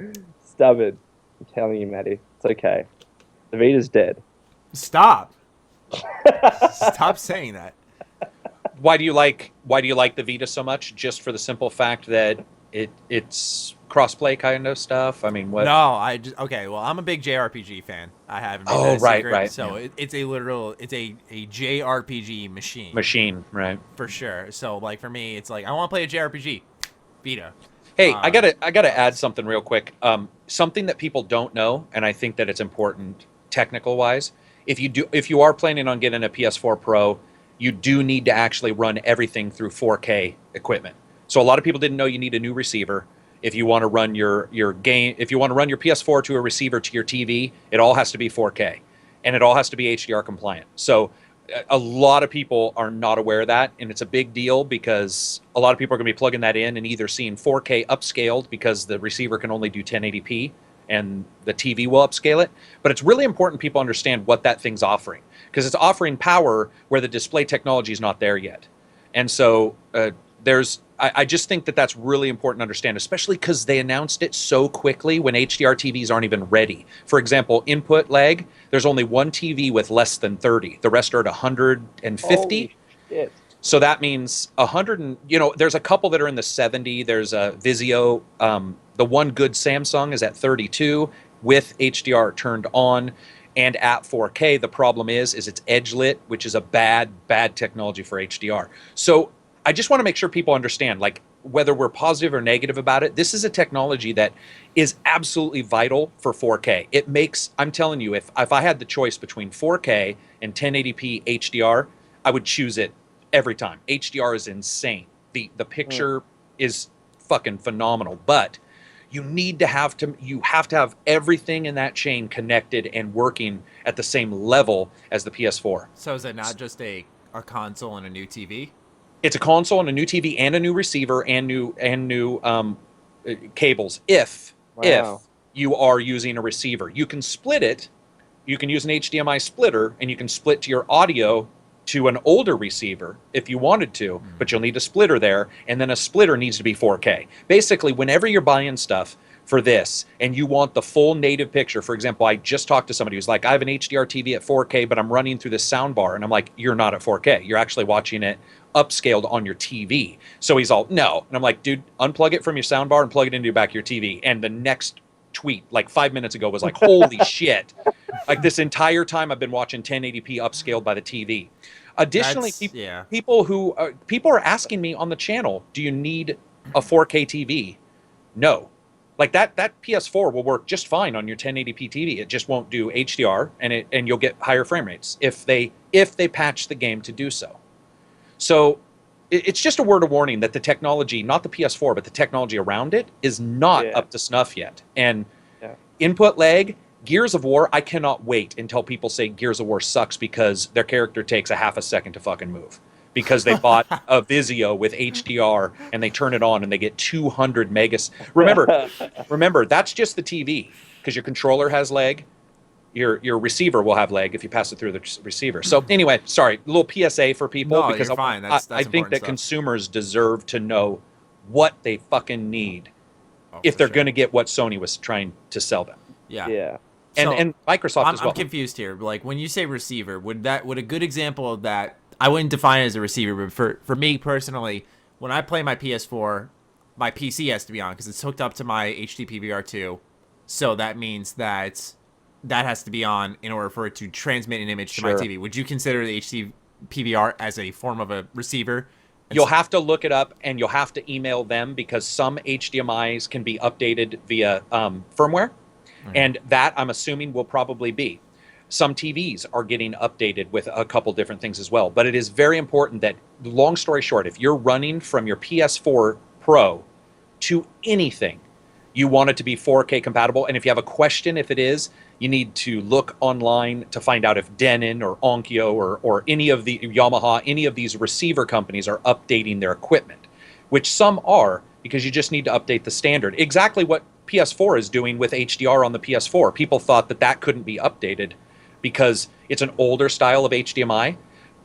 I'm telling you, Matty. It's okay. The Vita's dead. Stop saying that. Why do you like the Vita so much? Just for the simple fact that it's crossplay kind of stuff? I mean, what? No, well, I'm a big JRPG fan. I haven't made that a secret. Right. So yeah. It's a JRPG machine. Machine, right. For sure. So like for me, it's like I want to play a JRPG. Vita. Hey, I gotta add something real quick. Something that people don't know, and I think that it's important technical wise. If you are planning on getting a PS4 Pro, you do need to actually run everything through 4K equipment. So a lot of people didn't know you need a new receiver. If you want to run your game, if you want to run your PS4 to a receiver to your TV, it all has to be 4K, and it all has to be HDR compliant. So a lot of people are not aware of that, and it's a big deal because a lot of people are going to be plugging that in and either seeing 4K upscaled because the receiver can only do 1080p and the TV will upscale it. But it's really important people understand what that thing's offering, because it's offering power where the display technology is not there yet. And so I just think that that's really important to understand, especially because they announced it so quickly when HDR TVs aren't even ready. For example, input lag, there's only one TV with less than 30. The rest are at 150. Holy shit. So that means 100 and, there's a couple that are in the 70. There's a Vizio. The one good Samsung is at 32 with HDR turned on and at 4K. The problem is it's edge lit, which is a bad technology for HDR. So I just want to make sure people understand, like, whether we're positive or negative about it, this is a technology that is absolutely vital for 4K. It makes, I'm telling you, if I had the choice between 4K and 1080p HDR, I would choose it every time. HDR is insane. The picture is fucking phenomenal, but you have to have everything in that chain connected and working at the same level as the PS4. So is it not just a console and a new TV? It's a console and a new TV and a new receiver and new cables. If you are using a receiver, you can split it. You can use an HDMI splitter and you can split to your audio to an older receiver if you wanted to, but you'll need a splitter there, and then a splitter needs to be 4K. Basically, whenever you're buying stuff for this and you want the full native picture, for example, I just talked to somebody who's like, I have an HDR TV at 4K, but I'm running through the sound bar, and I'm like, you're not at 4K. You're actually watching it upscaled on your TV. So he's all, no. And I'm like, dude, unplug it from your sound bar and plug it into the back of your TV. And the next tweet like 5 minutes ago was like, holy shit. Like this entire time I've been watching 1080p upscaled by the TV. Additionally, people are asking me on the channel, do you need a 4K TV? No. Like that PS4 will work just fine on your 1080p TV. It just won't do HDR, and you'll get higher frame rates if they patch the game to do so. So it's just a word of warning that the technology, not the PS4, but the technology around it, is not up to snuff yet. And input lag, Gears of War, I cannot wait until people say Gears of War sucks because their character takes a half a second to fucking move. Because they bought a Vizio with HDR and they turn it on and they get 200 megas. Remember, that's just the TV, because your controller has lag. Your receiver will have lag if you pass it through the receiver. So anyway, sorry, a little PSA for people. No, because you're fine. That's I think that stuff. Consumers deserve to know what they fucking need if they're going to get what Sony was trying to sell them. Yeah. And Microsoft as well. I'm confused here. Like when you say receiver, would a good example of that? I wouldn't define it as a receiver, but for me personally, when I play my PS4, my PC has to be on because it's hooked up to my HD PVR2. So that means that has to be on in order for it to transmit an image to my TV. Would you consider the HD PVR as a form of a receiver? You'll have to look it up, and you'll have to email them because some HDMIs can be updated via firmware, and that I'm assuming will probably be. Some TVs are getting updated with a couple different things as well. But it is very important that, long story short, if you're running from your PS4 Pro to anything, you want it to be 4K compatible. And if you have a question, if it is, you need to look online to find out if Denon or Onkyo or any of the Yamaha, any of these receiver companies are updating their equipment, which some are, because you just need to update the standard. Exactly what PS4 is doing with HDR on the PS4. People thought that couldn't be updated because it's an older style of HDMI.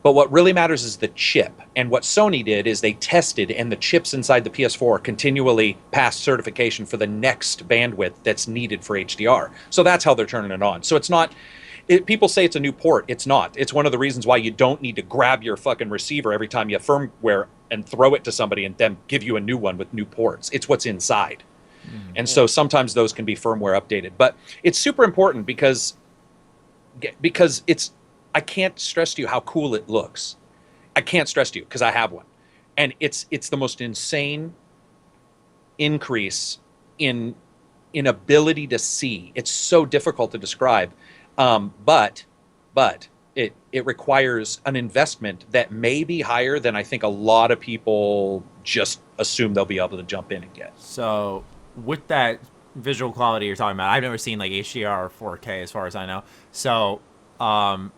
But what really matters is the chip. And what Sony did is they tested, and the chips inside the PS4 continually passed certification for the next bandwidth that's needed for HDR. So that's how they're turning it on. So it's not, people say it's a new port. It's not. It's one of the reasons why you don't need to grab your fucking receiver every time you have firmware and throw it to somebody and then give you a new one with new ports. It's what's inside. And so sometimes those can be firmware updated. But it's super important because it's, I can't stress to you how cool it looks. I can't stress to you because I have one. And it's the most insane increase in ability to see. It's so difficult to describe. But it requires an investment that may be higher than I think a lot of people just assume they'll be able to jump in and get. So with that visual quality you're talking about, I've never seen like HDR or 4K as far as I know. So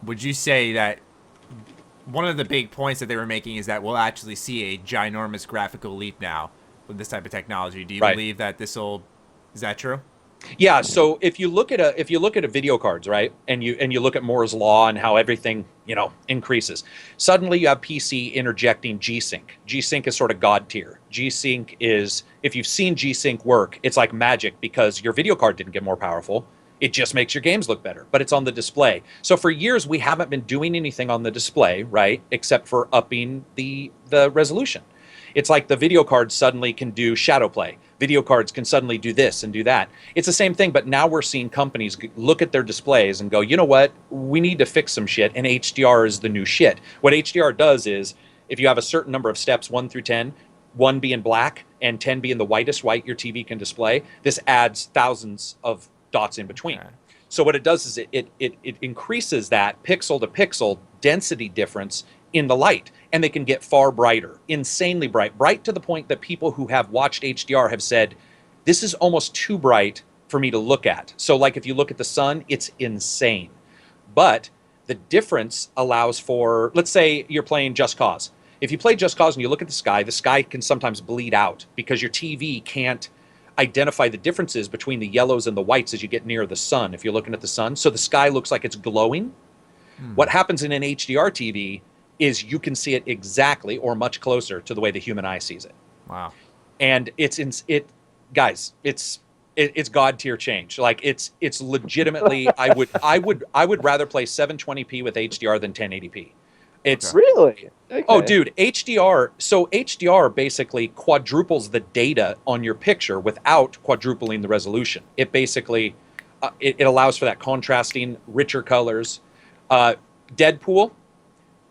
would you say that one of the big points that they were making is that we'll actually see a ginormous graphical leap now with this type of technology? Do you believe that is that true? Yeah. So if you look at a video cards, right, and you look at Moore's law and how everything increases, suddenly you have PC interjecting G-Sync. G-Sync is sort of god tier. G-Sync is, if you've seen G-Sync work, it's like magic because your video card didn't get more powerful. It just makes your games look better, but it's on the display. So for years, we haven't been doing anything on the display, right, except for upping the resolution. It's like the video cards suddenly can do shadow play. Video cards can suddenly do this and do that. It's the same thing, but now we're seeing companies look at their displays and go, you know what, we need to fix some shit, and HDR is the new shit. What HDR does is, if you have a certain number of steps, 1 through 10, 1 being black and 10 being the whitest white your TV can display, this adds thousands of dots in between. Okay. So what it does is it increases that pixel to pixel density difference in the light, and they can get far brighter, insanely bright to the point that people who have watched HDR have said, this is almost too bright for me to look at. So like if you look at the sun, it's insane. But the difference allows for, let's say you're playing Just Cause. If you play Just Cause and you look at the sky can sometimes bleed out because your TV can't identify the differences between the yellows and the whites as you get near the sun if you're looking at the sun. So the sky looks like it's glowing. What happens in an HDR TV is you can see it exactly or much closer to the way the human eye sees it. Wow. And it's god tier change. Like it's legitimately I would rather play 720p with HDR than 1080p. It's Really? Okay. Oh, dude, HDR. So HDR basically quadruples the data on your picture without quadrupling the resolution. It basically it allows for that contrasting, richer colors. Deadpool,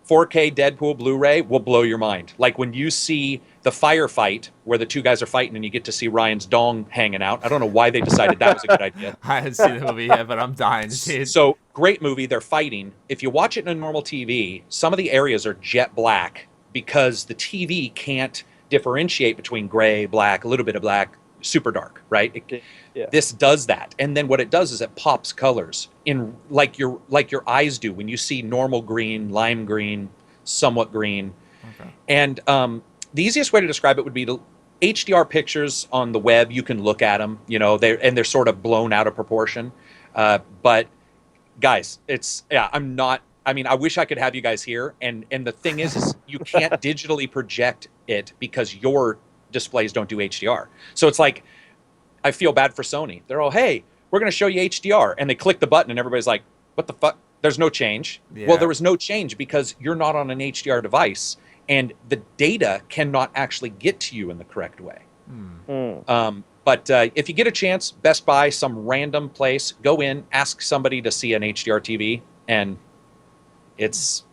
4K Deadpool Blu-ray will blow your mind. Like when you see the firefight where the two guys are fighting and you get to see Ryan's dong hanging out. I don't know why they decided that was a good idea. I haven't seen the movie yet, but I'm dying to see it. So great movie. They're fighting. If you watch it in a normal TV, some of the areas are jet black because the TV can't differentiate between gray, black, a little bit of black, super dark, right? This does that, and then what it does is it pops colors in like your eyes do when you see normal green, lime green, somewhat green. Okay. And the easiest way to describe it would be to HDR pictures on the web. You can look at them, they're sort of blown out of proportion. But guys, I wish I could have you guys here. And the thing is you can't digitally project it because your displays don't do HDR. So it's like, I feel bad for Sony. They're all, hey, we're going to show you HDR. And they click the button and everybody's like, what the fuck? There's no change. Yeah. Well, there was no change because you're not on an HDR device and the data cannot actually get to you in the correct way. But if you get a chance, Best Buy, some random place, go in, ask somebody to see an HDR TV, and it's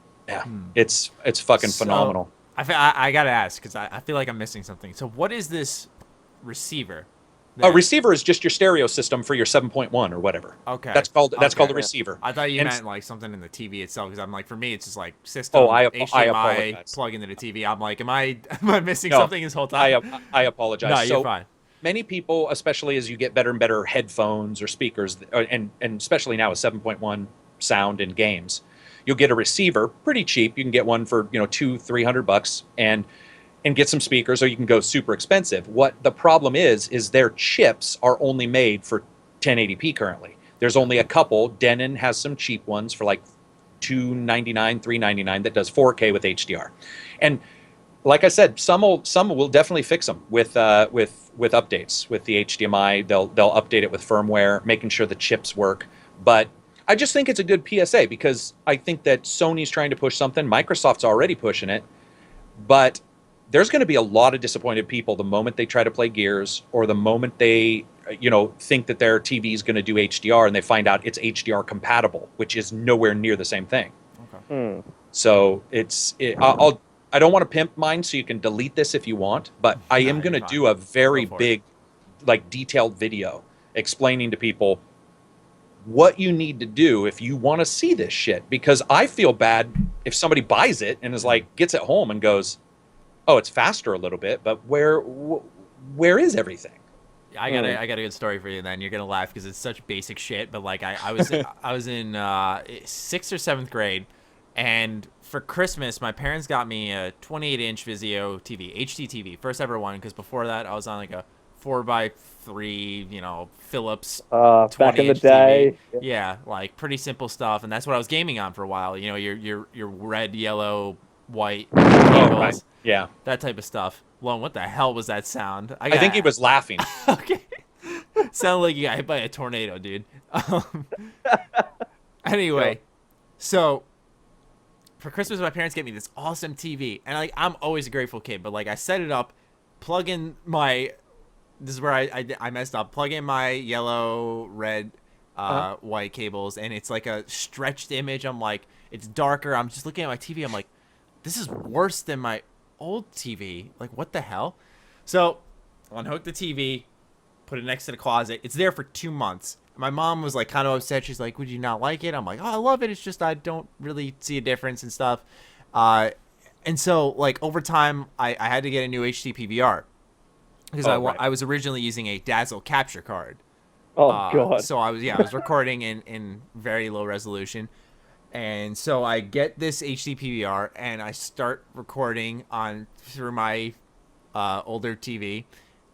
fucking phenomenal. I gotta ask because I feel like I'm missing something. So what is this receiver? A receiver is just your stereo system for your 7.1 or whatever. Okay. That's called a receiver. I thought you And meant like something in the TV itself because I'm like, for me, it's just like system, I HDMI, apologize. plug into the TV. I'm like, am I missing something this whole time? I apologize. No, you're fine. Many people, especially as you get better and better headphones or speakers, and especially now with 7.1 sound in games, you'll get a receiver pretty cheap. You can get one for $200-300 and get some speakers, or you can go super expensive. What the problem is their chips are only made for 1080p currently. There's only a couple. Denon has some cheap ones for like $299, $399 that does 4K with HDR. And like I said, some will definitely fix them with updates with the HDMI. They'll update it with firmware, making sure the chips work. But I just think it's a good PSA because I think that Sony's trying to push something. Microsoft's already pushing it, but there's going to be a lot of disappointed people the moment they try to play Gears or the moment they, think that their TV is going to do HDR and they find out it's HDR compatible, which is nowhere near the same thing. Okay. So I don't want to pimp mine, so you can delete this if you want, but I am going to do a very big, like detailed video explaining to people what you need to do if you want to see this shit, because I feel bad if somebody buys it and is like, gets it home and goes, oh, it's faster a little bit, but where is everything? I got a good story for you. Then you're gonna laugh because it's such basic shit. But like I was in 6th or 7th grade, and for Christmas my parents got me a 28-inch Vizio TV, HD TV, first ever one. Because before that I was on like a 4x3, Philips. Back in the day. TV. Yeah, like pretty simple stuff, and that's what I was gaming on for a while. Your red, yellow, white cables. Right. Yeah, that type of stuff. Lone, what the hell was that sound? I think he was laughing. Okay. Sounded like you got hit by a tornado, dude. Anyway, so for Christmas, my parents gave me this awesome TV, and I'm always a grateful kid. But I set it up, plug in my. This is where I messed up. Plug in my yellow, red, white cables, and it's like a stretched image. I'm like, it's darker. I'm just looking at my TV. I'm like, this is worse than my old TV. Like, what the hell? So, unhook the TV, put it next to the closet. It's there for 2 months. My mom was kind of upset. She's like, would you not like it? I'm like, oh, I love it. It's just I don't really see a difference and stuff. And so, over time, I had to get a new HD PVR because I was originally using a Dazzle capture card. Oh, God. So I was recording in very low resolution. And so I get this HD PVR and I start recording through my older TV,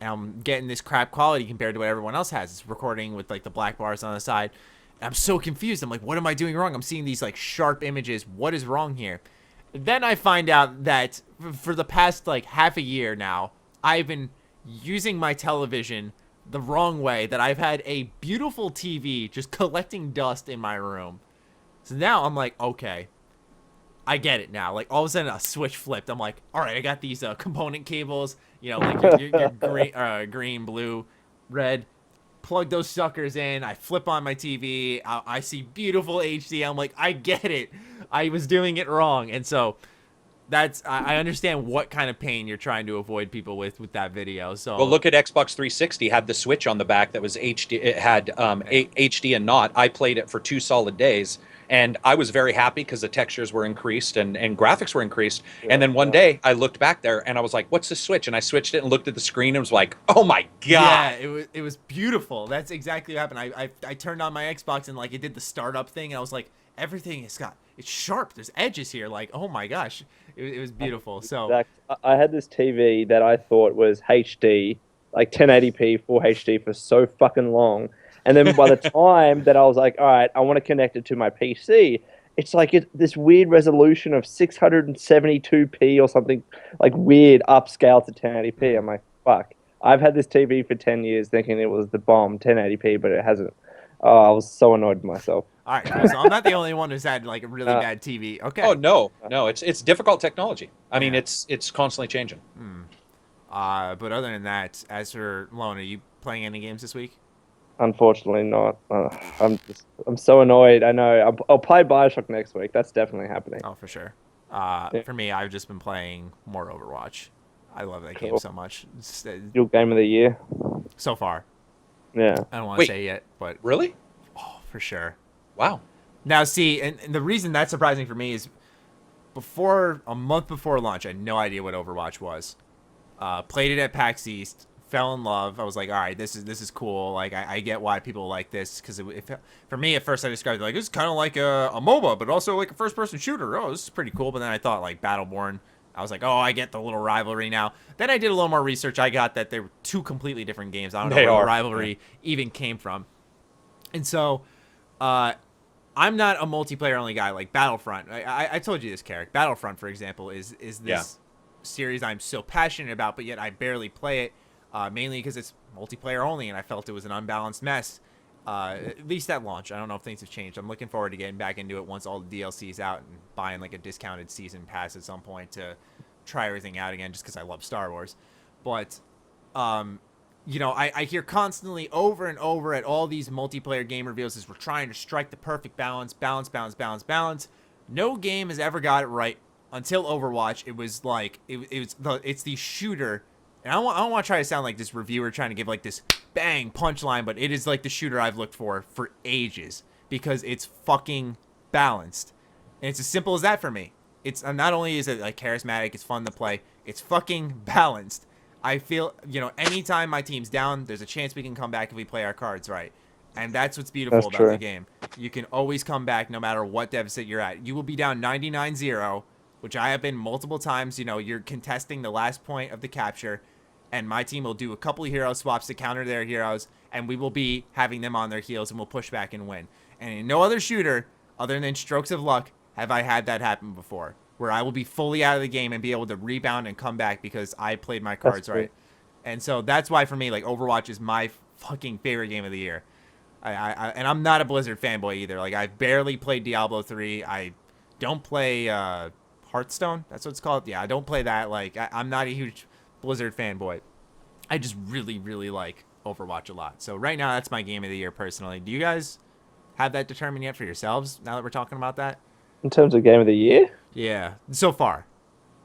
and I'm getting this crap quality compared to what everyone else has. It's recording with the black bars on the side. And I'm so confused. I'm like, what am I doing wrong? I'm seeing these sharp images. What is wrong here? Then I find out that for the past half a year now, I've been using my television the wrong way. That I've had a beautiful TV just collecting dust in my room. So now I'm like, okay, I get it now. Like, all of a sudden, a switch flipped. I'm like, all right, I got these component cables. You know, like your green, blue, red. Plug those suckers in. I flip on my TV. I see beautiful HD. I'm like, I get it. I was doing it wrong, and so I understand what kind of pain you're trying to avoid people with that video. So well, look at Xbox 360 had the Switch on the back that was HD. It had HD and not. I played it for 2 solid days, and I was very happy because the textures were increased and graphics were increased. Yeah, and then one day I looked back there and I was like, "What's the Switch?" And I switched it and looked at the screen and was like, "Oh my god!" Yeah, it was beautiful. That's exactly what happened. I turned on my Xbox and like it did the startup thing, and I was like, everything it's sharp. There's edges here. Like, oh my gosh, it was beautiful. So I had this TV that I thought was HD, like 1080p, full HD for so fucking long. And then by the time that I was like, all right, I want to connect it to my PC, it's like this weird resolution of 672p or something, like weird upscale to 1080p. I'm like, fuck. I've had this TV for 10 years thinking it was the bomb 1080p, but it hasn't. Oh, I was so annoyed with myself. All right, cool. So I'm not the only one who's had like a really bad TV. Okay. Oh no, it's difficult technology. I mean, it's constantly changing. But other than that, as for Lone, are you playing any games this week? Unfortunately, not. I'm so annoyed. I know. I'll play BioShock next week. That's definitely happening. Oh, for sure. For me, I've just been playing more Overwatch. I love that game so much. It's, your game of the year so far. Yeah. I don't want to say yet, but really, for sure. Wow. Now, see, and the reason that's surprising for me is a month before launch, I had no idea what Overwatch was. Played it at PAX East, fell in love. I was like, all right, this is cool. Like, I get why people like this, because for me, at first, I described it like, it's kind of like a MOBA, but also like a first-person shooter. Oh, this is pretty cool. But then I thought, like, Battleborn. I was like, oh, I get the little rivalry now. Then I did a little more research. I got that they were 2 completely different games. I don't know where the rivalry even came from. And so, I'm not a multiplayer only guy like Battlefront. I told you this, Carrick. Battlefront, for example, is this series I'm so passionate about, but yet I barely play it, mainly because it's multiplayer only, and I felt it was an unbalanced mess. At least at launch. I don't know if things have changed. I'm looking forward to getting back into it once all the DLC is out and buying like a discounted season pass at some point to try everything out again, just because I love Star Wars. But you know, I hear constantly over and over at all these multiplayer game reveals is we're trying to strike the perfect balance. No game has ever got it right until Overwatch. It was like it's the shooter, and I don't want to try to sound like this reviewer trying to give like this bang punchline, but it is like the shooter I've looked for ages because it's fucking balanced, and it's as simple as that for me. It's not only is it like charismatic, it's fun to play, it's fucking balanced. I feel, you know, anytime my team's down, there's a chance we can come back if we play our cards right. And that's what's beautiful about the game. You can always come back no matter what deficit you're at. You will be down 99-0, which I have been multiple times. You know, you're contesting the last point of the capture, and my team will do a couple of hero swaps to counter their heroes, and we will be having them on their heels, and we'll push back and win. And in no other shooter, other than strokes of luck, have I had that happen before, where I will be fully out of the game and be able to rebound and come back because I played my cards right. And so that's why for me, like, Overwatch is my fucking favorite game of the year. And I'm not a Blizzard fanboy either. Like, I barely played Diablo 3. I don't play Hearthstone. That's what it's called. Yeah, I don't play that. Like, I'm not a huge Blizzard fanboy. I just really, really like Overwatch a lot. So right now, that's my game of the year personally. Do you guys have that determined yet for yourselves now that we're talking about that? In terms of game of the year? Yeah, so far.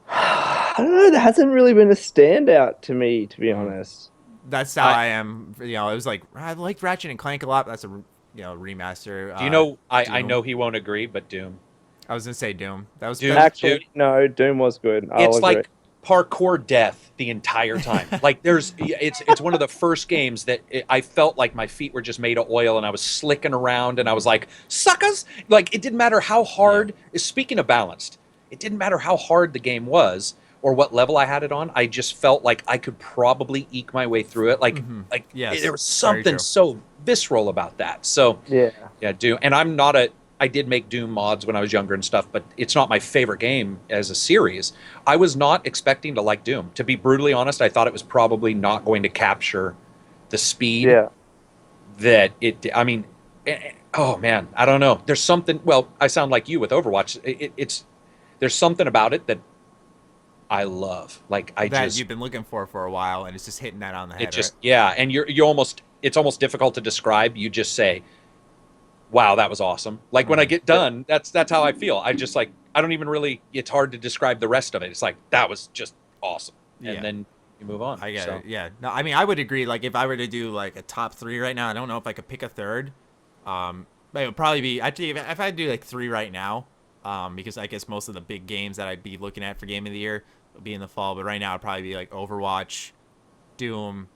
I don't know. There hasn't really been a standout to me, to be honest. That's how I am. You know, it was like, I liked Ratchet and Clank a lot. But that's a remaster. Do you know? I know he won't agree, but Doom. I was gonna say Doom. That was Doom. Actually, no, Doom was good. It's like parkour death the entire time. Like it's one of the first games that I felt like my feet were just made of oil and I was slicking around and I was like, suckers! Like, it didn't matter how hard, speaking of balanced, it didn't matter how hard the game was or what level I had it on. I just felt like I could probably eke my way through it. There was something so visceral about that. So yeah, Doom. And I did make Doom mods when I was younger and stuff, but it's not my favorite game as a series. I was not expecting to like Doom. To be brutally honest, I thought it was probably not going to capture the speed that it... I mean, oh man, I don't know. There's something... Well, I sound like you with Overwatch. It's there's something about it that I love. Like you've been looking for a while, and it's just hitting that on the head. It just right? yeah, and it's almost difficult to describe. You just say, "Wow, that was awesome!" Like when I get done, that's how I feel. I just like I don't even really. It's hard to describe the rest of it. It's like that was just awesome, and then you move on. I get it. Yeah. No, I mean I would agree. Like if I were to do like a top 3 right now, I don't know if I could pick a third. But it would probably be actually if I had to do like 3 right now, because I guess most of the big games that I'd be looking at for Game of the Year would be in the fall. But right now it'd probably be like Overwatch, Doom,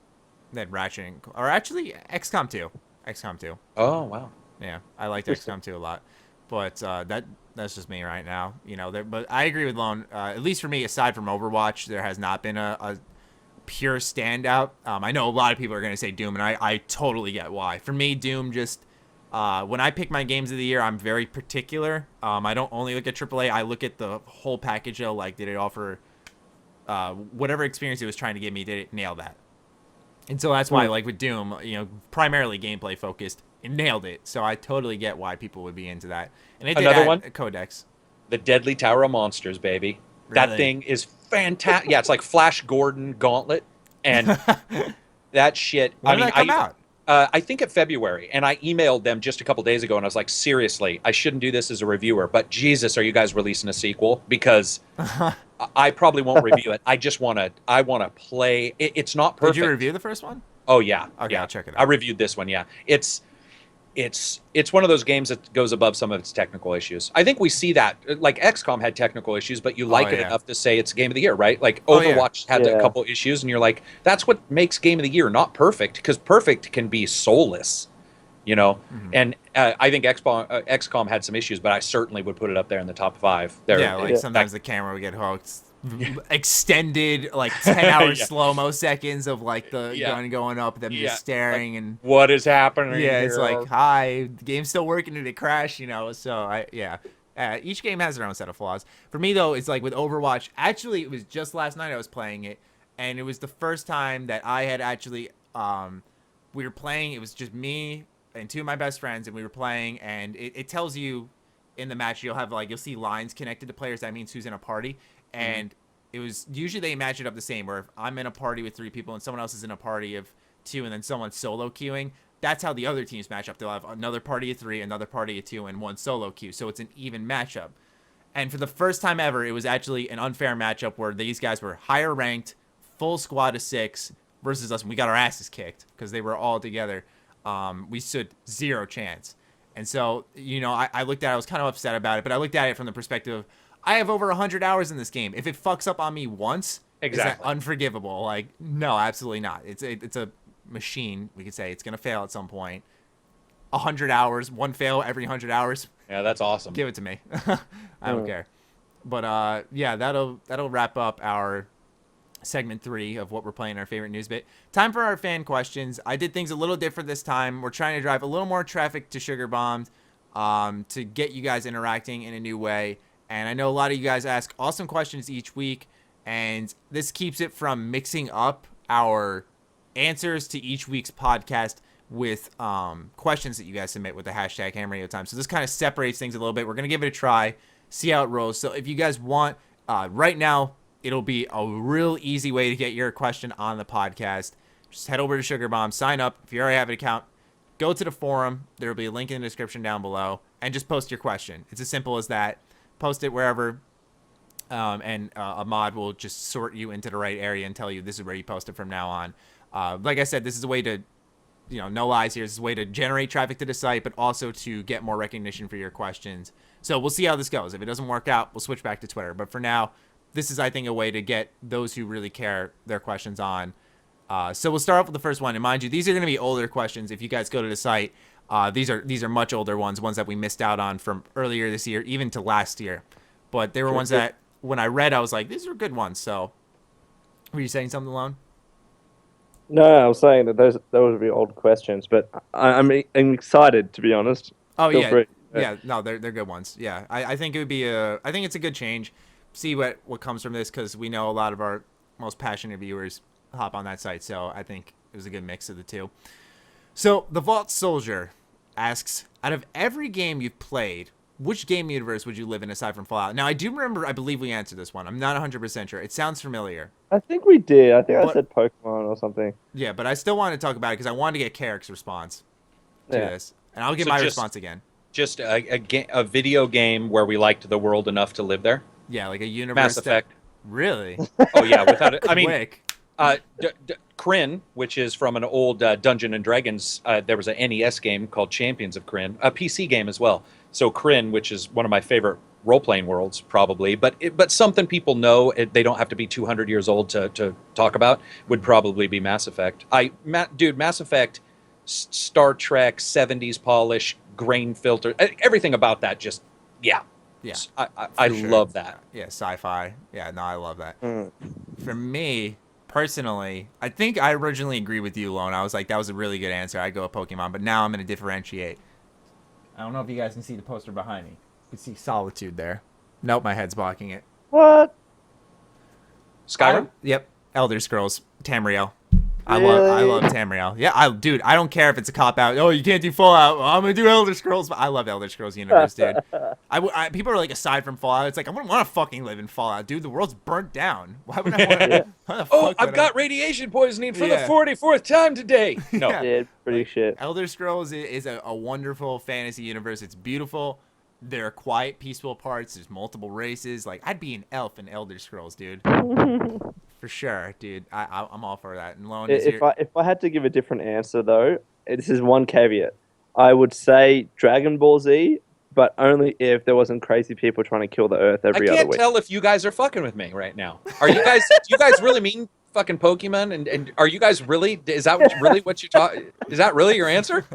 then Ratchet, or actually XCOM 2. XCOM 2. Oh wow. Yeah, I liked XCOM 2 a lot, but that's just me right now. You know, but I agree with Lone. At least for me, aside from Overwatch, there has not been a pure standout. I know a lot of people are going to say Doom, and I totally get why. For me, Doom just when I pick my games of the year, I'm very particular. I don't only look at AAA. I look at the whole package. Though, like, did it offer whatever experience it was trying to give me? Did it nail that? And so that's why, like with Doom, you know, primarily gameplay focused, it nailed it. So I totally get why people would be into that. And it did Another add one? a Codex. The Deadly Tower of Monsters, baby. Really? That thing is fantastic. Yeah, it's like Flash Gordon Gauntlet, and that shit. When did that come out? I think in February, and I emailed them just a couple days ago, and I was like, seriously, I shouldn't do this as a reviewer, but Jesus, are you guys releasing a sequel? Because I probably won't review it. I want to play. It's not perfect. Did you review the first one? Oh yeah. Okay, yeah. I'll check it out. I reviewed this one. Yeah, it's one of those games that goes above some of its technical issues. I think we see that. Like XCOM had technical issues, but you like it enough to say it's Game of the Year, right? Like Overwatch had a couple issues, and you're like, that's what makes Game of the Year, not perfect, because perfect can be soulless, you know. Mm-hmm. And I think XCOM had some issues, but I certainly would put it up there in the top 5. Sometimes the camera would get hooked. Extended like 10-hour slow-mo seconds of like the gun going up, them just staring, like, and what is happening here? It's like, hi, the game's still working, did it crash, you know? So each game has their own set of flaws. For me though, it's like with Overwatch, actually it was just last night I was playing it, and it was the first time that I had actually we were playing. It was just me and 2 of my best friends, and we were playing, and it tells you in the match, you'll see lines connected to players. That means who's in a party. And it was usually they match it up the same, where if I'm in a party with 3 people and someone else is in a party of 2 and then someone's solo queuing, that's how the other teams match up. They'll have another party of 3, another party of 2, and 1 solo queue. So it's an even matchup. And for the first time ever, it was actually an unfair matchup where these guys were higher ranked, full squad of 6 versus us. And we got our asses kicked because they were all together. We stood 0 chance. And so, you know, I looked at it, I was kind of upset about it, but I looked at it from the perspective of, I have over 100 hours in this game. If it fucks up on me once, is that unforgivable? Like, no, absolutely not. It's a machine, we could say. It's going to fail at some point. 100 hours, 1 fail every 100 hours. Yeah, that's awesome. Give it to me. I don't care. But, that'll wrap up our segment 3 of what we're playing, our favorite news bit. Time for our fan questions. I did things a little different this time. We're trying to drive a little more traffic to Sugar Bombs to get you guys interacting in a new way. And I know a lot of you guys ask awesome questions each week, and this keeps it from mixing up our answers to each week's podcast with questions that you guys submit with the hashtag H.A.M Radio Time. So this kind of separates things a little bit. We're going to give it a try, see how it rolls. So if you guys want, right now, it'll be a real easy way to get your question on the podcast. Just head over to Sugar Bomb, sign up. If you already have an account, go to the forum. There will be a link in the description down below, and just post your question. It's as simple as that. Post it wherever, and a mod will just sort you into the right area and tell you this is where you post it from now on. Like I said, this is a way to, you know, no lies here. This is a way to generate traffic to the site, but also to get more recognition for your questions. So we'll see how this goes. If it doesn't work out, we'll switch back to Twitter. But for now, this is, I think, a way to get those who really care their questions on. So we'll start off with the first one. And mind you, these are going to be older questions. If you guys go to the site, these are much older ones that we missed out on from earlier this year, even to last year. But they were ones that when I read, I was like, these are good ones. So were you saying something, Lone? No, I was saying that those would be old questions, but I'm excited, to be honest. Oh, Feel yeah. free. Yeah, no, they're good ones. Yeah, I think it would be I think it's a good change. See what comes from this, because we know a lot of our most passionate viewers hop on that site. So I think it was a good mix of the two. So the Vault Soldier asks, out of every game you've played, which game universe would you live in aside from Fallout? Now, I do remember, I believe we answered this one. I'm not 100% sure. It sounds familiar. I think we did. I think I But- said Pokemon or something. Yeah, but I still want to talk about it because I wanted to get Carrick's response to Yeah. this. And I'll give So my just- response again. Just a video game where we liked the world enough to live there. Yeah, like a universe. Mass Effect. Really? Oh yeah, without it. I mean, Quick. Kryn, which is from an old Dungeon and Dragons. There was an NES game called Champions of Kryn, a PC game as well. So Kryn, which is one of my favorite role-playing worlds, probably, but something people know, they don't have to be 200 years old to talk about, would probably be Mass Effect. Dude, Mass Effect, Star Trek, 70s polish, grain filter, everything about that just, yeah. Yeah. I For sure. love that. Yeah, sci-fi. Yeah, no, I love that. Mm. For me, personally, I think I originally agreed with you, Lone. I was like, that was a really good answer. I'd go with Pokemon, but now I'm going to differentiate. I don't know if you guys can see the poster behind me. You can see Solitude there. Nope, my head's blocking it. What? Skyrim? Yep, Elder Scrolls, Tamriel. Really? I love Tamriel. Yeah, dude, I don't care if it's a cop out. Oh, you can't do Fallout. Well, I'm gonna do Elder Scrolls. But I love Elder Scrolls universe, dude. People are like, aside from Fallout, it's like I wouldn't want to fucking live in Fallout, dude. The world's burnt down. Why would I want to? Oh, I've got radiation poisoning for the Yeah. 44th time today. No. Yeah. Yeah, it's pretty shit. Elder Scrolls is a wonderful fantasy universe. It's beautiful. There are quiet, peaceful parts. There's multiple races. Like, I'd be an elf in Elder Scrolls, dude. For sure, dude. I'm all for that. And Lone is If here. I had to give a different answer though, this is one caveat. I would say Dragon Ball Z, but only if there wasn't crazy people trying to kill the Earth I every other can't week. tell if you guys are fucking with me right now. Are you guys? Do you guys really mean fucking Pokemon? And are you guys really? Is that really what you talk? Is that really your answer?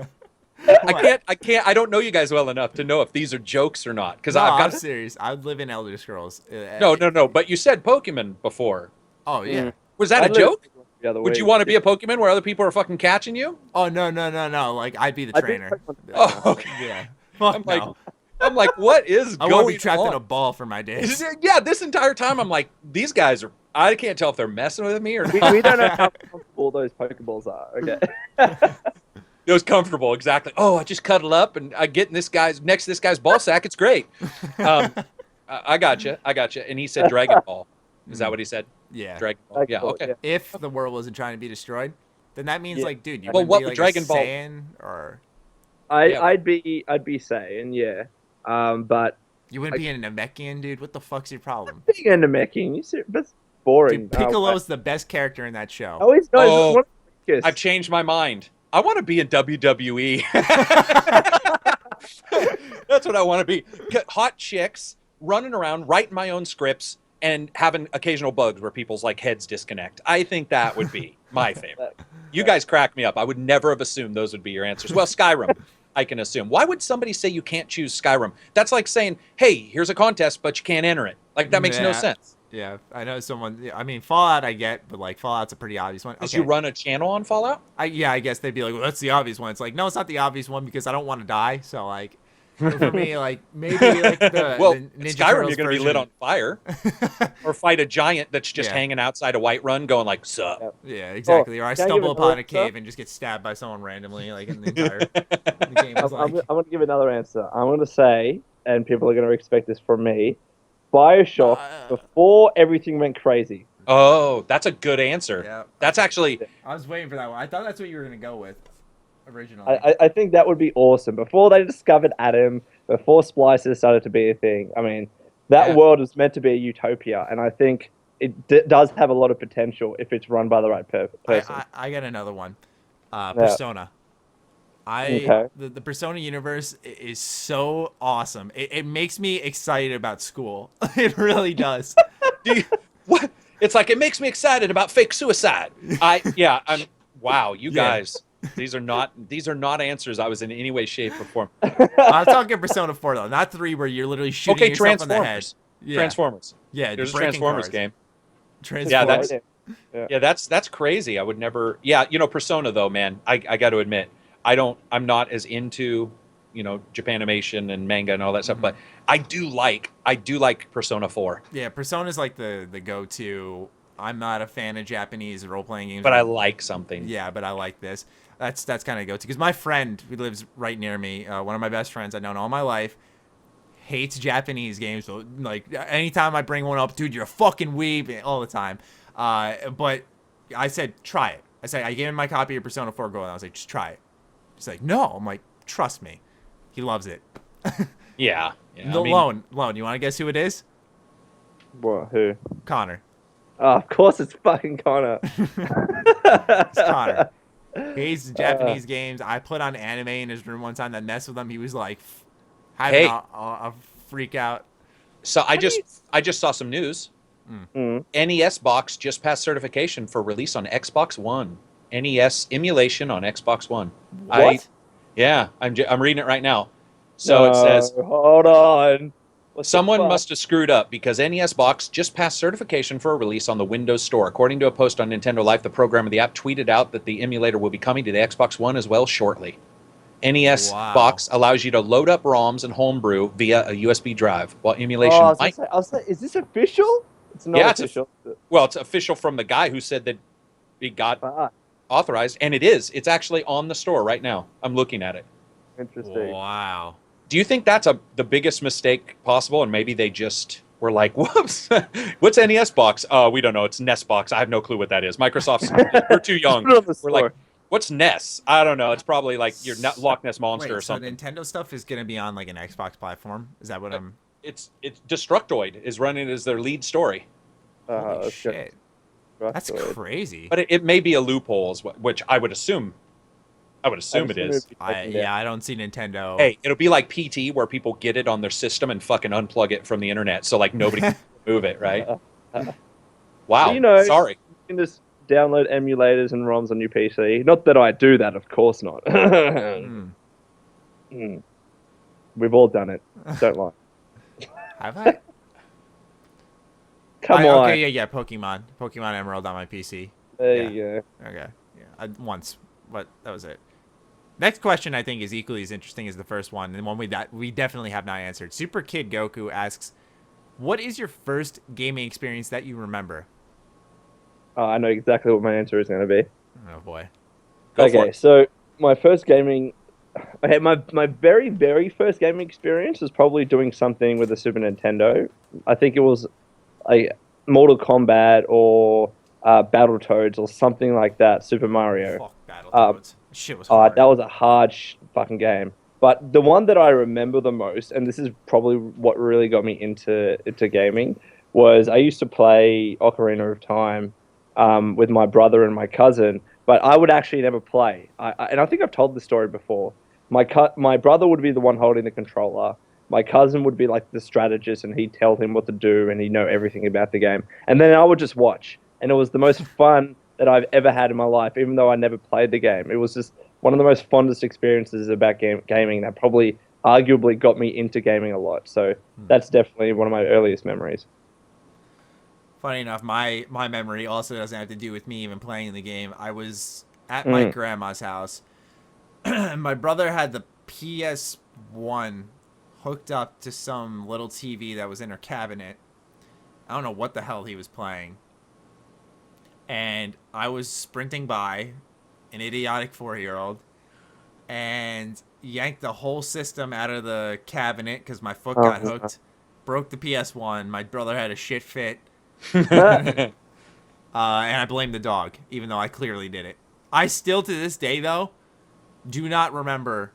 I can't. I don't know you guys well enough to know if these are jokes or not. Because No, I've I'm got. serious. I'd live in Elder Scrolls. No. But you said Pokemon before. Oh yeah. Mm. Was that I'd a live joke? every other Would week. you want to be a Pokemon where other people are fucking catching you? Oh no. Like I'd be the I'd be trainer. Pokemon. Oh, okay. Yeah. Fuck I'm like, no. I'm like, what is I going want to be trapped on? in a ball for my days. Yeah, this entire time I'm like, these guys are. I can't tell if they're messing with me or We not. don't know how comfortable those Pokeballs are. Okay. It was comfortable, exactly. Oh, I just cuddle up and I get in this guy's next to this guy's ball sack. It's great. I got you. And he said Dragon Ball. Is that what he said? Yeah. Dragon Ball. Dragon Yeah. Ball, okay. yeah. If the world wasn't trying to be destroyed, then that means Yeah. like, dude, you Well, wouldn't what be would like Dragon a Ball- Saiyan, or Yeah. I'd be saying, yeah. But you wouldn't be a Namekian, dude. What the fuck's your problem? being a Namekian, that's boring. Dude, Piccolo's the best character in that show. Oh, he's no, Oh, he's one of the weakest. I've changed my mind. I want to be in WWE. That's what I want to be. Get hot chicks running around, writing my own scripts, and having occasional bugs where people's like heads disconnect. I think that would be my favorite. You guys crack me up. I would never have assumed those would be your answers. Well, Skyrim, I can assume. Why would somebody say you can't choose Skyrim? That's like saying, hey, here's a contest, but you can't enter it. Like, that makes no Yeah. sense. Yeah, I know someone. I mean, Fallout I get, but like Fallout's a pretty obvious one. Did Okay. you run a channel on Fallout? I guess they'd be like, well, that's the obvious one. It's like, no, it's not the obvious one because I don't want to die. So like, for me, like maybe like the Well, the in Ninja Skyrim, Turtles you're going to be version. lit on fire. Or fight a giant that's just Yeah. hanging outside a Whiterun going like, sup. Yeah, exactly. Or I can I give stumble upon another a cave answer? and just get stabbed by someone randomly, like in the entire the game is I'm like. going to give another answer. I'm going to say, and people are going to expect this from me, Bioshock before everything went crazy. Oh, that's a good answer. Yeah, That's actually, I was waiting for that one. I thought that's what you were gonna go with originally. I think that would be awesome. Before they discovered Adam, before splicers started to be a thing, I mean, that Yeah. world was meant to be a utopia, and I think it does have a lot of potential if it's run by the right person. I got another one. Yeah. Persona. Okay. The Persona universe is so awesome. It makes me excited about school. It really does. what? It's like, it makes me excited about fake suicide. Wow, you guys, these are not answers I was in any way, shape, or form. I'm talking Persona 4 though, not 3 where you're literally shooting Okay, yourself in the head. Transformers. Yeah. Transformers. Yeah, There's a breaking Transformers cars. game. Transformers. Yeah, that's crazy. I would never. Yeah, Persona though, man. I got to admit, I'm not as into, Japanimation and manga and all that stuff, but I do like Persona 4. Yeah, Persona's like the go-to. I'm not a fan of Japanese role-playing games, But I like something. Yeah, but I like this. That's kind of go-to because my friend who lives right near me, one of my best friends I've known all my life, hates Japanese games. So like anytime I bring one up, dude, you're a fucking weeb all the time. But I said, try it. I gave him my copy of Persona 4 Gold, and I was like, just try it. He's like, no. I'm like, trust me. He loves it. Yeah. Lone, you want to guess who it is? What? Who? Connor. Oh, of course it's fucking Connor. It's Connor. He hates Japanese games. I put on anime in his room one time that messed with him. He was like having a freak out. So I just saw some news. NES box just passed certification for release on Xbox One. NES emulation on Xbox One. What? I'm reading it right now. So it says, hold on. someone must have screwed up because NES box just passed certification for a release on the Windows Store. According to a post on Nintendo Life, the programmer of the app tweeted out that the emulator will be coming to the Xbox One as well shortly. NES box allows you to load up ROMs and homebrew via a USB drive, while emulation I was like, is this official? It's not official. It's official from the guy who said that it got authorized, and it is. It's actually on the store right now. I'm looking at it. Interesting. Wow. Do you think that's the biggest mistake possible, and maybe they just were like, whoops, what's NES box? We don't know. It's NES box. I have no clue what that is. Microsoft's, we're too young. We're like, what's NES? I don't know. It's probably like your Loch Ness Monster or something. So Nintendo stuff is going to be on like an Xbox platform? Is that what I'm... It's Destructoid is running as their lead story. Holy shit. That's crazy. But it may be a loophole, which I would assume. It is. I don't see Nintendo. Hey, it'll be like PT where people get it on their system and fucking unplug it from the internet, so like nobody can move it, right? Wow. So, sorry. You can just download emulators and ROMs on your PC. Not that I do that, of course not. We've all done it. Don't lie. Have I? Come on. Okay, yeah, Pokemon Emerald on my PC. There you go. Okay, yeah, once, but that was it. Next question I think is equally as interesting as the first one, and one we definitely have not answered. Super Kid Goku asks, "What is your first gaming experience that you remember?" I know exactly what my answer is going to be. Oh boy. Okay, so my first gaming... Okay, my very, very first gaming experience was probably doing something with the Super Nintendo. I think it was like Mortal Kombat or Battletoads or something like that, Super Mario. Fuck Battletoads. Shit was hard. That was a hard fucking game. But the one that I remember the most, and this is probably what really got me into gaming, was I used to play Ocarina of Time with my brother and my cousin, but I would actually never play. And I think I've told this story before. My brother would be the one holding the controller. My cousin would be like the strategist, and he'd tell him what to do, and he'd know everything about the game. And then I would just watch. And it was the most fun that I've ever had in my life, even though I never played the game. It was just one of the most fondest experiences about gaming that probably arguably got me into gaming a lot. So that's definitely one of my earliest memories. Funny enough, my memory also doesn't have to do with me even playing the game. I was at my grandma's house. My brother had the PS1 hooked up to some little TV that was in her cabinet. I don't know what the hell he was playing. And I was sprinting by, an idiotic 4-year-old, and yanked the whole system out of the cabinet because my foot got hooked. Broke the PS1. My brother had a shit fit. And I blamed the dog, even though I clearly did it. I still, to this day, though, do not remember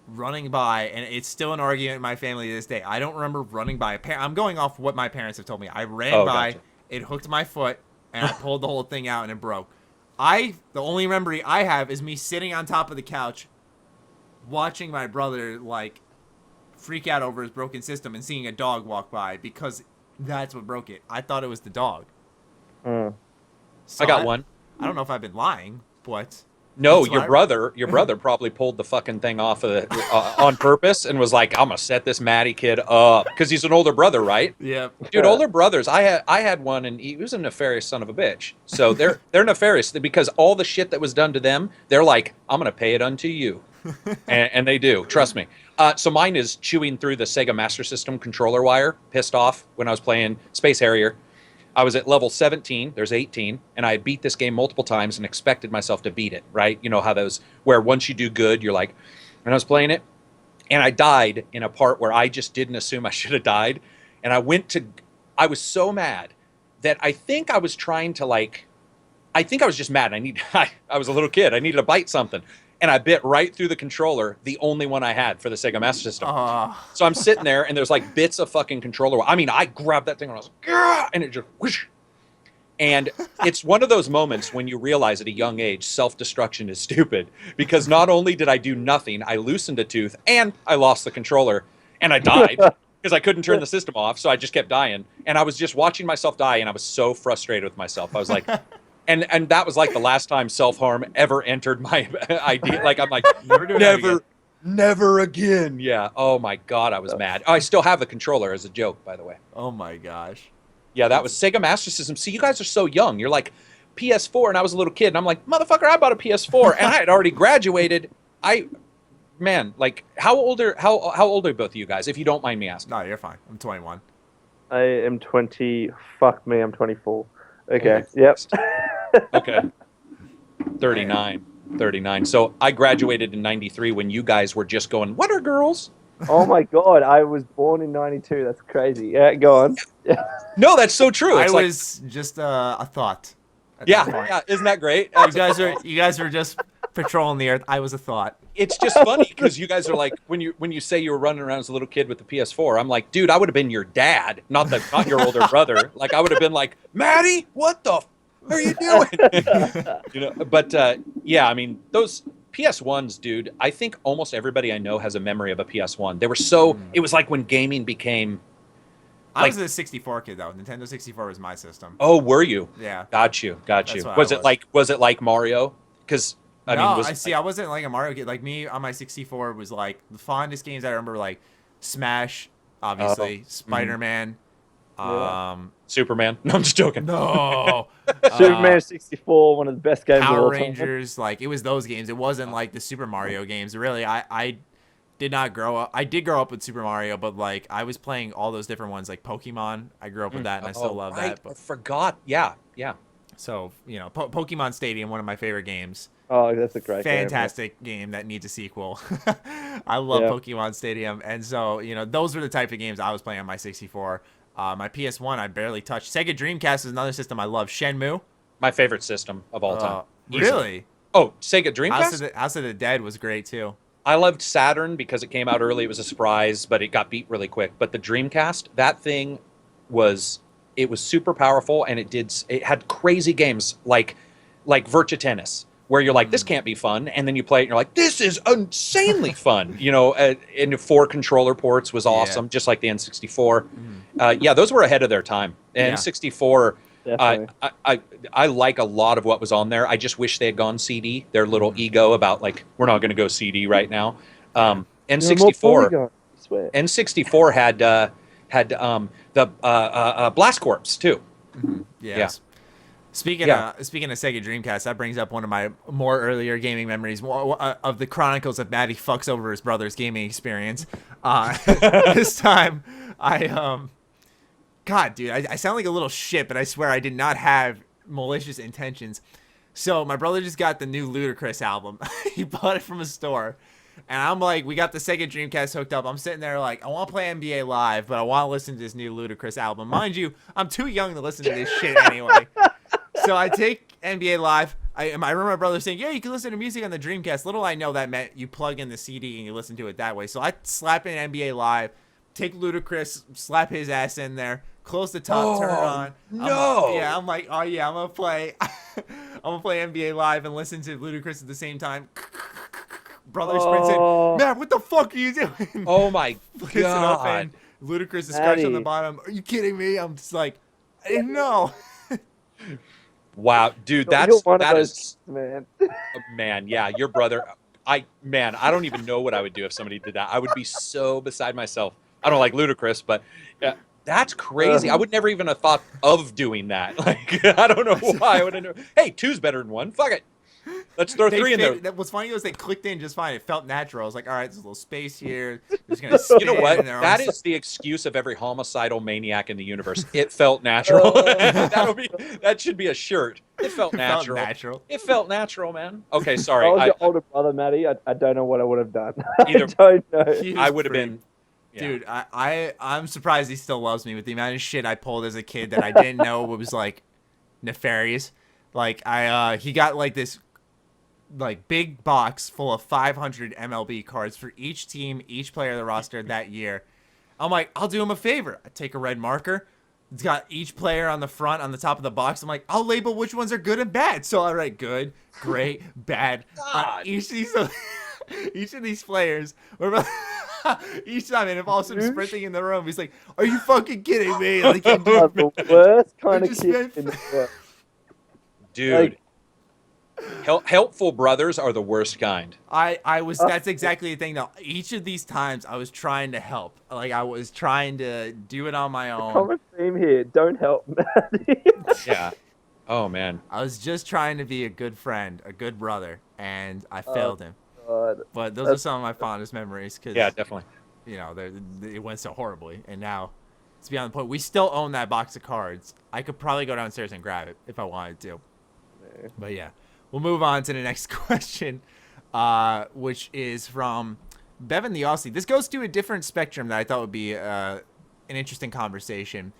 running by, and it's still an argument in my family to this day. I don't remember running by a parent. I'm going off what my parents have told me. I ran by, it hooked my foot, and I pulled the whole thing out, and it broke. The only memory I have is me sitting on top of the couch, watching my brother, like, freak out over his broken system and seeing a dog walk by, because that's what broke it. I thought it was the dog. So I got one. I don't know if I've been lying, but... No, your brother probably pulled the fucking thing off of on purpose and was like, "I'm gonna set this Matty kid up," because he's an older brother, right? Yeah. Dude, older brothers. I had one, and he was a nefarious son of a bitch. So they're nefarious because all the shit that was done to them, they're like, "I'm gonna pay it unto you," and they do. Trust me. So mine is chewing through the Sega Master System controller wire. Pissed off when I was playing Space Harrier. I was at level 17, there's 18, and I had beat this game multiple times and expected myself to beat it, right? You know how those, where once you do good, you're like, and I was playing it, and I died in a part where I just didn't assume I should have died. And I was so mad that I think I was trying to I think I was just mad. I was a little kid. I needed to bite something. And I bit right through the controller, the only one I had for the Sega Master System. So I'm sitting there, and there's like bits of fucking controller. I mean, I grabbed that thing, and I was like, "Gah!" And it just whoosh. And it's one of those moments when you realize at a young age, self-destruction is stupid. Because not only did I do nothing, I loosened a tooth, and I lost the controller, and I died. Because I couldn't turn the system off, so I just kept dying. And I was just watching myself die, and I was so frustrated with myself. I was like... And that was like the last time self-harm ever entered my idea. Like, I'm like, never again. Yeah. Oh, my God, I was mad. I still have the controller as a joke, by the way. Oh, my gosh. Yeah, that was Sega Master System. See, you guys are so young. You're like, PS4, and I was a little kid. And I'm like, motherfucker, I bought a PS4. And I had already graduated. Man, like, how old are both of you guys, if you don't mind me asking? No, you're fine. I'm 21. I am 20. Fuck me, I'm 24. Okay, yep. Okay. 39. So I graduated in 93 when you guys were just going, what are girls? Oh my God, I was born in 92. That's crazy. Yeah, go on. No, that's so true. It's was just a thought. Yeah, isn't that great? You guys were just patrolling the earth. I was a thought. It's just funny because you guys are like, when you say you were running around as a little kid with the PS4, I'm like, dude, I would have been your dad, not your older brother. Like, I would have been like, Matty, what the are you doing? But yeah, I mean, those PS1s, dude, I think almost everybody I know has a memory of a PS1. They were it was like when gaming became... I was a 64 kid, though. Nintendo 64 was my system. Oh, were you? Yeah. Got you. Was it like Mario? Because... I wasn't like a Mario kid. Like, me on my 64 was like the fondest games I remember, like Smash, obviously, Spider-Man, Superman. No, I'm just joking. No. Superman 64, one of the best games of Power all time. Rangers, like, it was those games. It wasn't like the Super Mario games. Really, I did not grow up. I did grow up with Super Mario, but like I was playing all those different ones, like Pokemon. I grew up with that, and I still love that. But... I forgot. Yeah. So, Pokemon Stadium, one of my favorite games. Oh, that's a great fantastic game that needs a sequel. I love Pokemon Stadium. And so, those were the type of games I was playing on my 64. My PS1, I barely touched. Sega Dreamcast is another system I love. Shenmue. My favorite system of all time. Really? Oh, Sega Dreamcast? House of the Dead was great, too. I loved Saturn because it came out early. It was a surprise, but it got beat really quick. But the Dreamcast, that thing was super powerful, and it had crazy games like Virtua Tennis, where you're like, this can't be fun, and then you play it and you're like, this is insanely fun. And 4 controller ports was awesome, just like the N64. Those were ahead of their time. N64, I like a lot of what was on there. I just wish they had gone CD. Their little ego about like, we're not going to go CD right now. N64 had the Blast Corps too. Yes. Speaking of Sega Dreamcast, that brings up one of my more earlier gaming memories of the Chronicles of Matty fucks over his brother's gaming experience. This time, God, dude, I sound like a little shit, but I swear I did not have malicious intentions. So my brother just got the new Ludacris album. He bought it from a store. And I'm like, we got the Sega Dreamcast hooked up. I'm sitting there like, I want to play NBA Live, but I want to listen to this new Ludacris album. Mind you, I'm too young to listen to this shit anyway. So I take NBA Live. I remember my brother saying, yeah, you can listen to music on the Dreamcast. Little I know that meant you plug in the CD and you listen to it that way. So I slap in NBA Live, take Ludacris, slap his ass in there, close the top, turn it on. No. I'm like, oh yeah, I'm gonna play NBA Live and listen to Ludacris at the same time. Brother sprints in. Man, what the fuck are you doing? Oh my God. Ludacris is scratched on the bottom. Are you kidding me? I'm just like, I didn't know. Wow, dude, that is man. Man, yeah, your brother. I don't even know what I would do if somebody did that. I would be so beside myself. I don't like Ludacris, but that's crazy. I would never even have thought of doing that. Like, I don't know why. I would have. Hey, 2's better than 1. Fuck it. Let's throw three in there. What's funny was they clicked in just fine. It felt natural. I was like, all right, there's a little space here. Just gonna spin You know what? in there. That is the excuse of every homicidal maniac in the universe. It felt natural. That should be a shirt. It felt natural. It felt natural, man. Okay, sorry. I was your older brother, Matty. I don't know what I would have done. Either, I don't know. I would have been. Yeah. Dude, I'm surprised he still loves me with the amount of shit I pulled as a kid that I didn't know was like nefarious. Like he got like this like big box full of 500 MLB cards for each team, each player of the roster that year. I'm like, I'll do him a favor. I take a red marker. It's got each player on the front, on the top of the box. I'm like, I'll label which ones are good and bad. So I write good, great, bad. Each of these players were each time, and if also sprinting in the room, he's like, "Are you fucking kidding me?" Like, the worst kind of kid in the world. Dude, helpful brothers are the worst kind. That's exactly the thing though. Each of these times I was trying to help. Like I was trying to do it on my own. Common theme here, don't help Matty. Yeah. Oh man. I was just trying to be a good friend, a good brother, and I failed him. God. But those are some of my fondest memories. Cause, yeah, definitely. You know, it went so horribly, and now it's beyond the point. We still own that box of cards. I could probably go downstairs and grab it if I wanted to. But yeah, we'll move on to the next question, which is from Bevan the Aussie. This goes to a different spectrum that I thought would be an interesting conversation.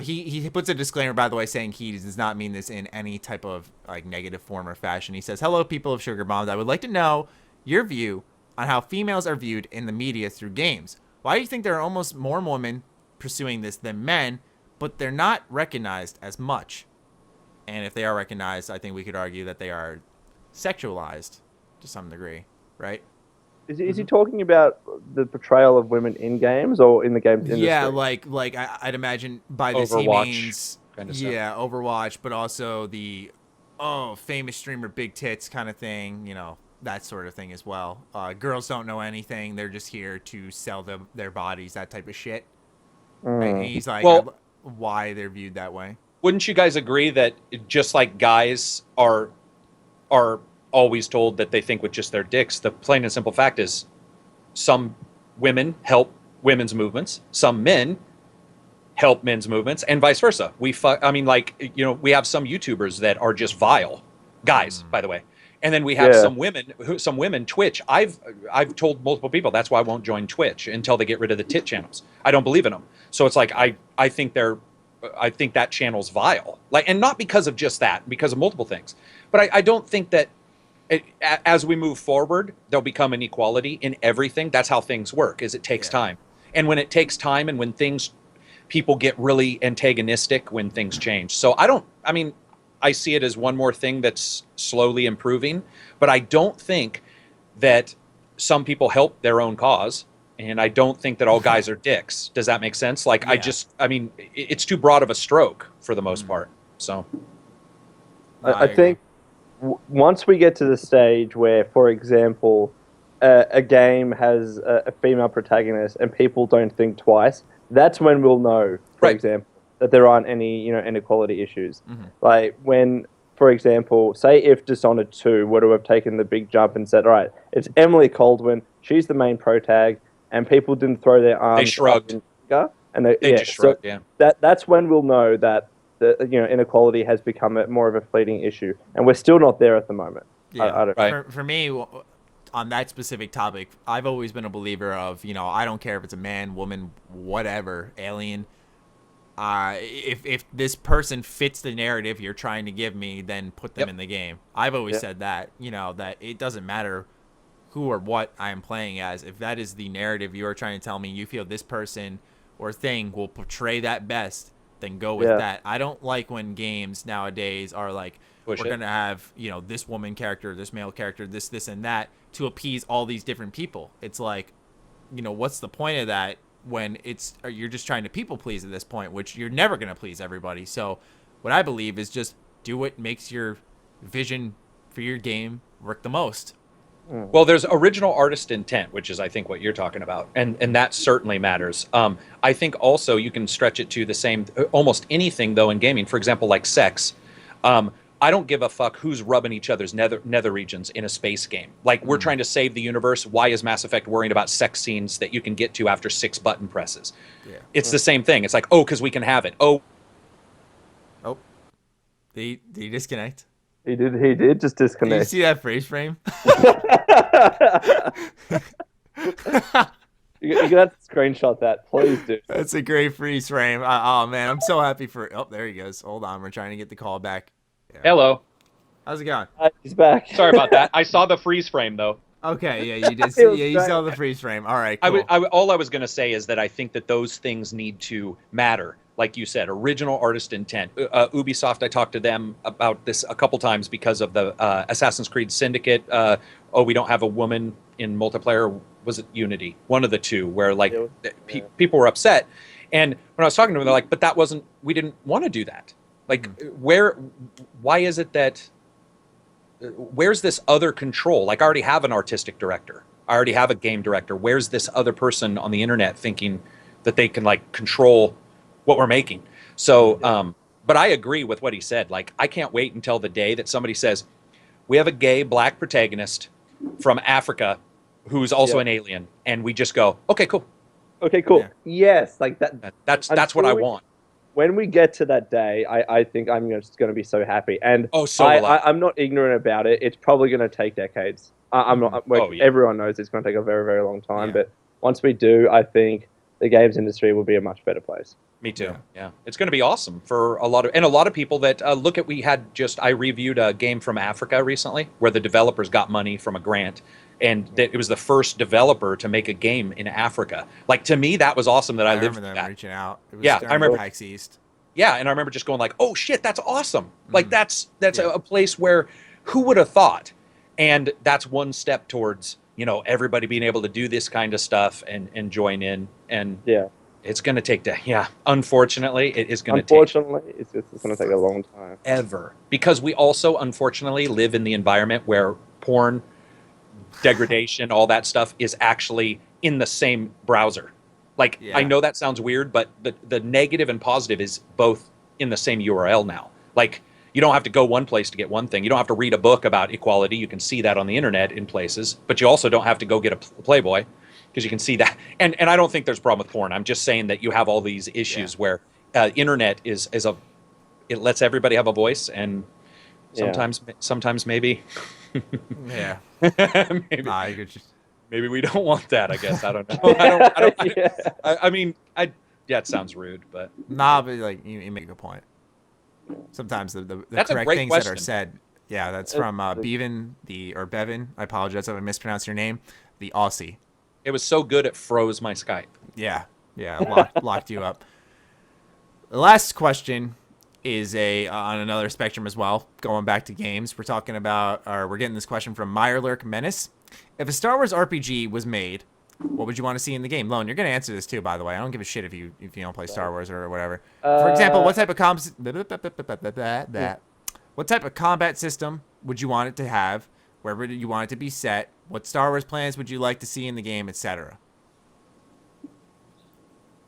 He puts a disclaimer, by the way, saying he does not mean this in any type of like negative form or fashion. He says, "Hello, people of Sugar Bombs. I would like to know your view on how females are viewed in the media through games. Why do you think there are almost more women pursuing this than men, but they're not recognized as much? And if they are recognized, I think we could argue that they are sexualized to some degree, right?" Is he talking about the portrayal of women in games or in the games industry? Yeah, like I'd imagine by this Overwatch, he means kind of Overwatch, but also the famous streamer big tits kind of thing, you know, that sort of thing as well. Girls don't know anything; they're just here to sell their bodies, that type of shit. And he's like, well, why they're viewed that way. Wouldn't you guys agree that just like guys are always told that they think with just their dicks, the plain and simple fact is some women help women's movements, some men help men's movements, and vice versa. We have some YouTubers that are just vile guys, by the way. And then we have some women Twitch. I've told multiple people that's why I won't join Twitch until they get rid of the tit channels. I don't believe in them. So it's like I think that channel's vile. Like, and not because of just that, because of multiple things. But I don't think that as we move forward, there'll become an equality in everything. That's how things work, is it takes time. And when it takes time and when people get really antagonistic when things change. So I see it as one more thing that's slowly improving, but I don't think that some people help their own cause, and I don't think that all guys are dicks. Does that make sense? Like, it's too broad of a stroke for the most part. So I think once we get to the stage where, for example, a game has a female protagonist and people don't think twice, that's when we'll know, for example, that there aren't any, inequality issues. Like when, for example, say if Dishonored 2 were to have taken the big jump and said, all right, it's Emily Caldwin, she's the main protag, and people didn't throw their arms. They shrugged. And they just shrugged, That's when we'll know that the inequality has become more of a fleeting issue, and we're still not there at the moment. Yeah. For me, on that specific topic, I've always been a believer of, I don't care if it's a man, woman, whatever, alien. If this person fits the narrative you're trying to give me, then put them in the game. I've always said that, that it doesn't matter who or what I am playing as. If that is the narrative you are trying to tell me, you feel this person or thing will portray that best, then go with that. I don't like when games nowadays are like, we're going to have, this woman character, this male character, this, and that to appease all these different people. It's like, what's the point of that when you're just trying to people please at this point, which you're never going to please everybody. So what I believe is just do what makes your vision for your game work the most. Well, there's original artist intent, which is, I think, what you're talking about, and that certainly matters. I think also you can stretch it to the same, almost anything, though, in gaming. For example, like sex. I don't give a fuck who's rubbing each other's nether regions in a space game. Like, we're trying to save the universe. Why is Mass Effect worrying about sex scenes that you can get to after 6 button presses? Yeah. It's the same thing. It's like, oh, because we can have it. Oh. Did he disconnect? He did just disconnect. Did you see that freeze frame? You're going to have to screenshot that. Please do. That's a great freeze frame. Oh, man. I'm so happy for... Oh, there he goes. Hold on. We're trying to get the call back. Yeah. Hello. How's it going? He's back. Sorry about that. I saw the freeze frame, though. Okay, yeah, you did. See, yeah, you saw the freeze frame. All right, cool. All I was going to say is that I think that those things need to matter. Like you said, original artist intent. Ubisoft, I talked to them about this a couple times because of the Assassin's Creed Syndicate. We don't have a woman in multiplayer. Was it Unity? One of the two, where like people were upset. And when I was talking to them, they're like, "But that wasn't. We didn't want to do that. Like, why is it that? Where's this other control? Like, I already have an artistic director. I already have a game director. Where's this other person on the internet thinking that they can like control what we're making?" So, but I agree with what he said. Like, I can't wait until the day that somebody says, we have a gay black protagonist from Africa who's also an alien. And we just go, okay, cool. Okay, cool. Yeah. Yes. Like that. That's what I want. When we get to that day, I think I'm just going to be so happy. And I'm not ignorant about it. It's probably going to take decades. I'm not. Everyone knows it's going to take a very, very long time. Yeah. But once we do, I think the games industry will be a much better place. Me too. Yeah. It's going to be awesome for a lot of people that look at. I reviewed a game from Africa recently where the developers got money from a grant. And it was the first developer to make a game in Africa. Like, to me, that was awesome that I lived remember them that. Reaching out. It was I remember PAX East. Yeah, and I remember just going like, "Oh shit, that's awesome!" Like that's a place where who would have thought? And that's one step towards everybody being able to do this kind of stuff and join in. And it's going to take unfortunately, it is going to take. Unfortunately, it's going to take a long time. Ever, because we also unfortunately live in the environment where porn, degradation, all that stuff is actually in the same browser. Like, I know that sounds weird, but the negative and positive is both in the same URL now. Like, you don't have to go one place to get one thing. You don't have to read a book about equality. You can see that on the internet in places, but you also don't have to go get a Playboy because you can see that. And I don't think there's a problem with porn. I'm just saying that you have all these issues where internet it lets everybody have a voice, and sometimes maybe. Yeah. Maybe. Maybe we don't want that, I guess. I don't know. I mean, it sounds rude, but... Nah, but like, you make a good point. Sometimes the correct things that are said... Yeah, that's from Bevan, Bevan. I apologize if I mispronounced your name. The Aussie. It was so good it froze my Skype. Yeah, locked you up. The last question is on another spectrum as well. Going back to games, we're getting this question from Meyerlurk Menace. If a Star Wars RPG was made, what would you want to see in the game? Lone, you're going to answer this too, by the way. I don't give a shit if you don't play Star Wars or whatever. For example, what type of combat system would you want it to have? Where would you want it to be set? What Star Wars plans would you like to see in the game, etc.?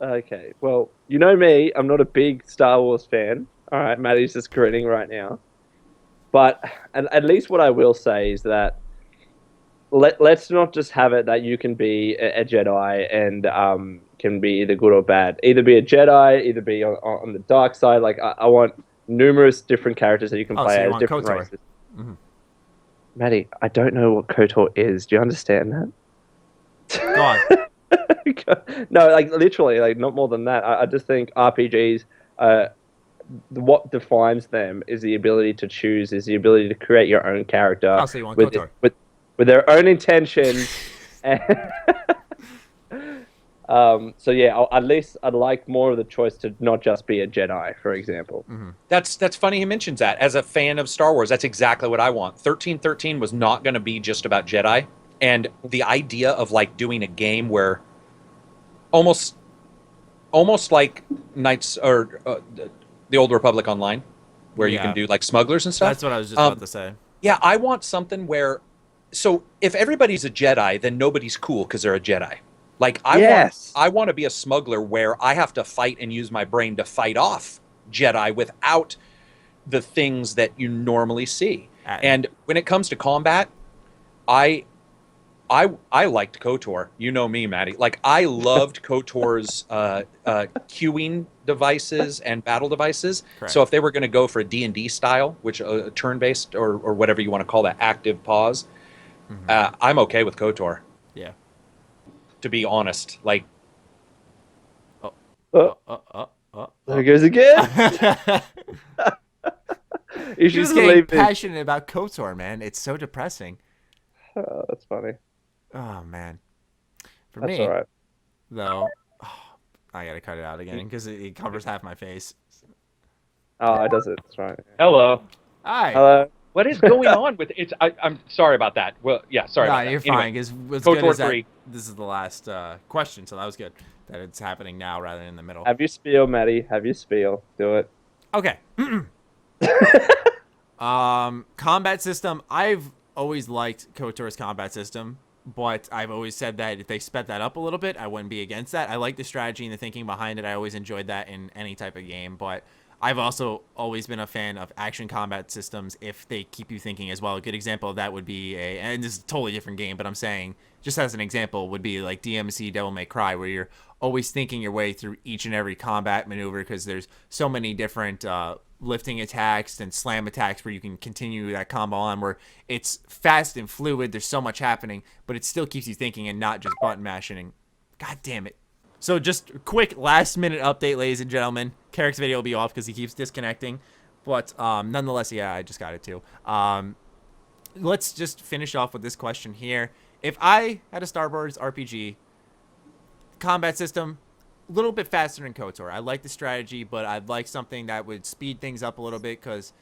Okay, well, you know me. I'm not a big Star Wars fan. All right, Matty's just grinning right now. But at least what I will say is that let's not just have it that you can be a Jedi and can be either good or bad. Either be a Jedi, either be on the dark side. Like, I want numerous different characters that you can play as different KOTOR. races. Mm-hmm. Matty, I don't know what KOTOR is. Do you understand that? Go on. No, like literally, like not more than that. I just think RPGs, what defines them is the ability to choose, is the ability to create your own character So you want KOTOR. with their own intentions. So yeah, at least I'd like more of the choice to not just be a Jedi, for example. Mm-hmm. That's funny he mentions that. As a fan of Star Wars, that's exactly what I want. 1313 was not going to be just about Jedi, and the idea of like doing a game where almost like Knights or the Old Republic Online, where you can do like smugglers and stuff. That's what I was just about to say. Yeah, I want something where, so if everybody's a Jedi, then nobody's cool because they're a Jedi. Like, I want to be a smuggler where I have to fight and use my brain to fight off Jedi without the things that you normally see. Ah. And when it comes to combat, I liked KOTOR. You know me, Matty. Like, I loved KOTOR's queuing devices and battle devices. Correct. So if they were going to go for a D&D style, which turn-based or whatever you want to call that, active pause, I'm okay with KOTOR. Yeah. To be honest, like, There he goes again. You should He's just getting leave this. passionate about KOTOR, man. It's so depressing. Oh, that's funny. Oh man. For That's me, all right. though, I gotta cut it out again because it covers half my face. Oh, it does it. That's right. Hello. Hi. Hello. What is going on with it? I'm sorry about that. Well, yeah, sorry No, about that. you're fine. Because what's KOTOR good is that 3. this is the last question, so that was good. That it's happening now rather than in the middle. Have you spiel, Matty? Have you spiel? Do it. Okay. Combat system. I've always liked KOTOR's combat system, but I've always said that if they sped that up a little bit, I wouldn't be against that. I like the strategy and the thinking behind it. I always enjoyed that in any type of game, but I've also always been a fan of action combat systems if they keep you thinking as well. A good example of that would be and this is a totally different game, but I'm saying just as an example would be like DMC Devil May Cry, where you're always thinking your way through each and every combat maneuver because there's so many different lifting attacks and slam attacks where you can continue that combo on, where it's fast and fluid. There's so much happening, but it still keeps you thinking and not just button mashing. And God damn it. So just a quick last minute update, ladies and gentlemen. Carrick's video will be off because he keeps disconnecting. But nonetheless, yeah, I just got it too. Let's just finish off with this question here. If I had a Star Wars RPG combat system, a little bit faster than KOTOR. I like the strategy, but I'd like something that would speed things up a little bit because,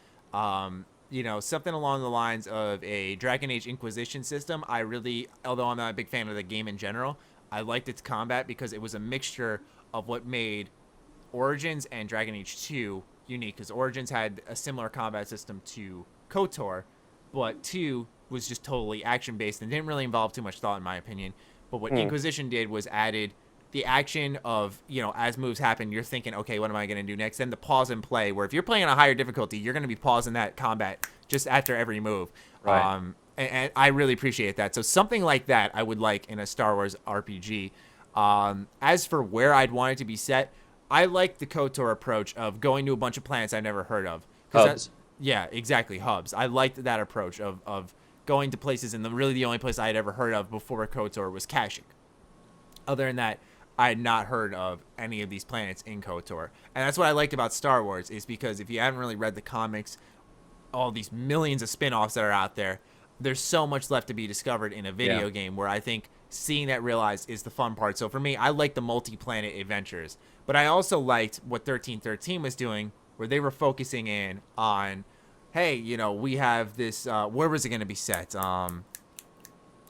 you know, something along the lines of a Dragon Age Inquisition system. I really, although I'm not a big fan of the game in general, I liked its combat because it was a mixture of what made Origins and Dragon Age 2 unique. Because Origins had a similar combat system to KOTOR, but 2 was just totally action-based and didn't really involve too much thought, in my opinion. But what Inquisition did was added the action of, you know, as moves happen, you're thinking, okay, what am I going to do next? Then the pause and play, where if you're playing on a higher difficulty, you're going to be pausing that combat just after every move. Right. And I really appreciate that. So something like that I would like in a Star Wars RPG. As for where I'd want it to be set, I like the KOTOR approach of going to a bunch of planets I've never heard of. Hubs. Yeah, exactly, hubs. I liked that approach of going to places, and really the only place I had ever heard of before KOTOR was Kashyyyk. Other than that, I had not heard of any of these planets in KOTOR. And that's what I liked about Star Wars, is because if you haven't really read the comics, all these millions of spin-offs that are out there, there's so much left to be discovered in a video game, where I think seeing that realized is the fun part. So for me, I like the multi-planet adventures. But I also liked what 1313 was doing, where they were focusing in on, hey, you know, we have this, where was it going to be set?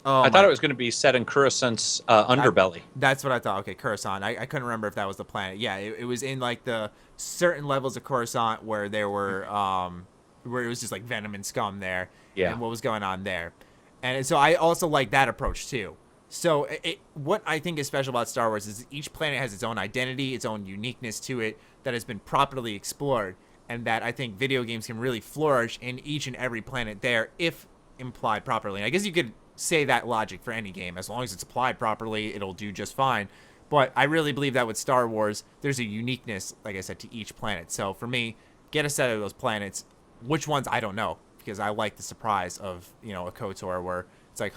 I thought it was going to be set in Coruscant's underbelly. That's what I thought. Okay, Coruscant. I couldn't remember if that was the planet. Yeah, it was in like the certain levels of Coruscant where there were where it was just like venom and scum there. Yeah. And what was going on there. And so I also like that approach too. So what I think is special about Star Wars is each planet has its own identity, its own uniqueness to it that has been properly explored, and that I think video games can really flourish in each and every planet there if implied properly. And I guess you could say that logic for any game. As long as it's applied properly, it'll do just fine. But I really believe that with Star Wars, there's a uniqueness, like I said, to each planet. So for me, get a set of those planets. Which ones, I don't know, because I like the surprise of, you know, a KOTOR where it's like,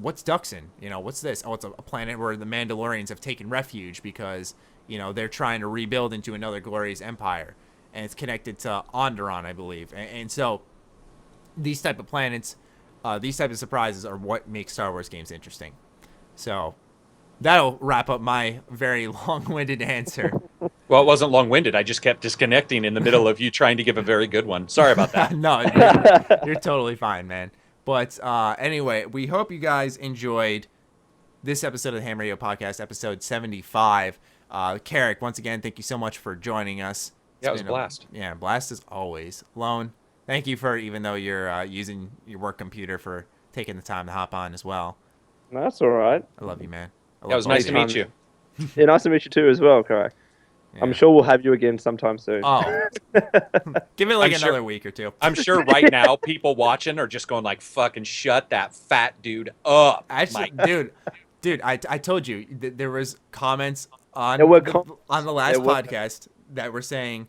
what's Duxon? You know, what's this? Oh, it's a planet where the Mandalorians have taken refuge because, you know, they're trying to rebuild into another glorious empire. And it's connected to Onderon, I believe. And so these type of planets, these type of surprises are what makes Star Wars games interesting. So that'll wrap up my very long-winded answer. Well, it wasn't long-winded. I just kept disconnecting in the middle of you trying to give a very good one. Sorry about that. No, you're totally fine, man. But anyway, we hope you guys enjoyed this episode of the H.A.M Radio Podcast, episode 75. Carrick, once again, thank you so much for joining us. Yeah, it was a blast. Yeah, blast as always. Lone, thank you for, even though you're using your work computer, for taking the time to hop on as well. No, that's all right. I love you, man. Yeah, it was nice to meet you. Yeah, nice to meet you too as well, correct. Yeah. I'm sure we'll have you again sometime soon. Oh, give it like I'm another sure- week or two. I'm sure right now people watching are just going like, "Fucking shut that fat dude up." Actually, Mike. dude, I told you there was comments on There were on the last there were- podcast that were saying,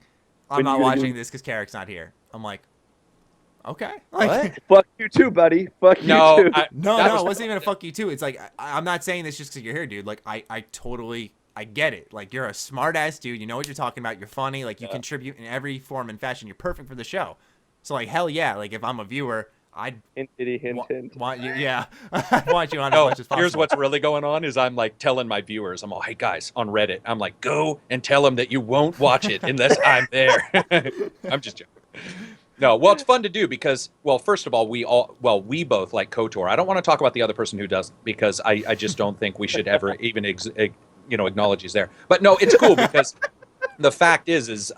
"I'm When not you- watching this because Carrick's not here." I'm like, okay, like, Fuck you too, buddy. Fuck you No, too. no, that no, was- it wasn't even a fuck you too. It's like I'm not saying this just because you're here, dude. Like I totally. I get it. Like, you're a smart ass dude. You know what you're talking about. You're funny. Like, you contribute in every form and fashion. You're perfect for the show. So, like, hell yeah. Like, if I'm a viewer, I'd Hint, hint. want you. Yeah, I want you on as No, much as possible. here's what's really going on is I'm like telling my viewers, I'm all, "Hey guys, on Reddit, I'm like, go and tell them that you won't watch it unless I'm there." I'm just joking. No, well, it's fun to do because, well, first of all, we both like KOTOR. I don't want to talk about the other person who doesn't because I just don't think we should ever even acknowledge he's there. But no, it's cool because the fact is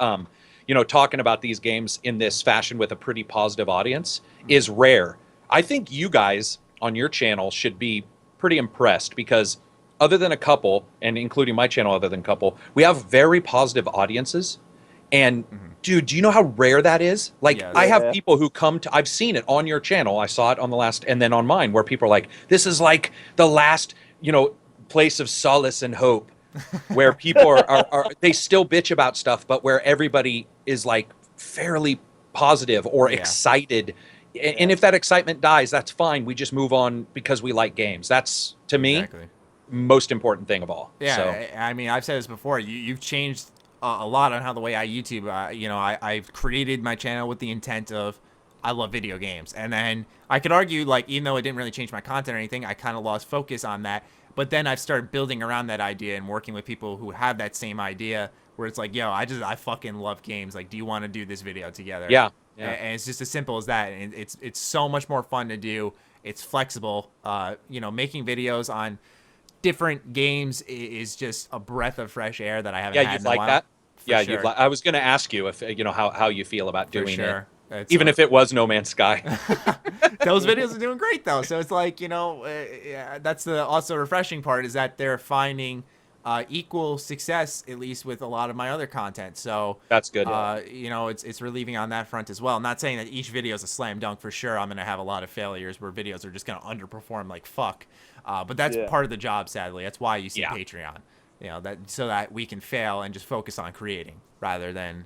talking about these games in this fashion with a pretty positive audience is rare. I think you guys on your channel should be pretty impressed because other than a couple, and including my channel other than a couple, we have very positive audiences. And dude, do you know how rare that is? Like, Yes. I have people who come to, I've seen it on your channel. I saw it on the last, and then on mine, where people are like, this is like the last, place of solace and hope, where people are they still bitch about stuff, but where everybody is like fairly positive or excited. And if that excitement dies, that's fine. We just move on because we like games. That's, to me, Exactly. most important thing of all. Yeah, So, I mean, I've said this before. You've changed a lot on how the way I YouTube. I've created my channel with the intent of I love video games, and then I could argue, like, even though it didn't really change my content or anything, I kind of lost focus on that. But then I've started building around that idea and working with people who have that same idea, where it's like, yo, I fucking love games. Like, do you want to do this video together? yeah. And it's just as simple as that. And it's so much more fun to do. It's flexible. Making videos on different games is just a breath of fresh air that I haven't had Yeah, you'd in a like while. that? For Yeah, sure. I was going to ask you if, how you feel about For doing sure. it. Even if it was No Man's Sky. Those videos are doing great though, so it's like, that's the also refreshing part, is that they're finding equal success, at least with a lot of my other content. So That's good. it's relieving on that front as well. I'm not saying that each video is a slam dunk. For sure, I'm gonna have a lot of failures where videos are just gonna underperform like fuck. But that's part of the job, sadly. That's why you see Patreon. So that we can fail and just focus on creating rather than,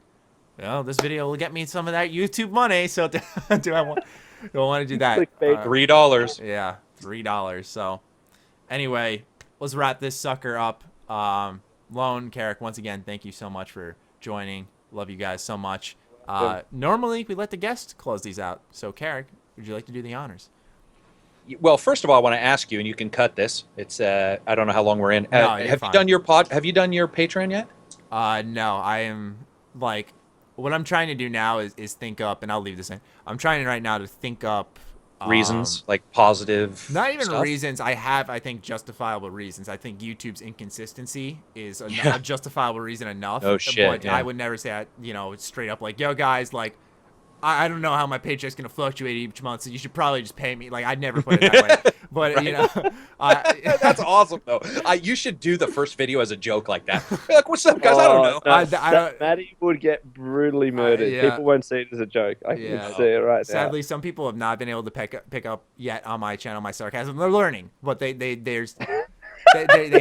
this video will get me some of that YouTube money. So do I want to do that? Clickbait. $3. Yeah, $3. So anyway, let's wrap this sucker up. Lone, Carrick, once again, thank you so much for joining. Love you guys so much. Normally, we let the guests close these out. So, Carrick, would you like to do the honors? Well, first of all, I want to ask you, and you can cut this. It's I don't know how long we're in. No, you're have fine. you done your Have you done your Patreon yet? No, I am like, what I'm trying to do now is think up, and I'll leave this in. I'm trying right now to think up Reasons, like positive. not even stuff? reasons. I think justifiable reasons. I think YouTube's inconsistency is a justifiable reason enough. Oh, shit, But yeah. I would never say straight up like, yo guys, like, I don't know how my paycheck's gonna fluctuate each month, so you should probably just pay me. Like, I'd never put it that way. But That's awesome, though. You should do the first video as a joke like that. Like, what's up, guys? I don't know. I don't- Matty would get brutally murdered. yeah. People won't see it as a joke. I Yeah. can see it right Sadly, some people have not been able to pick up yet on my channel my sarcasm. They're learning, but they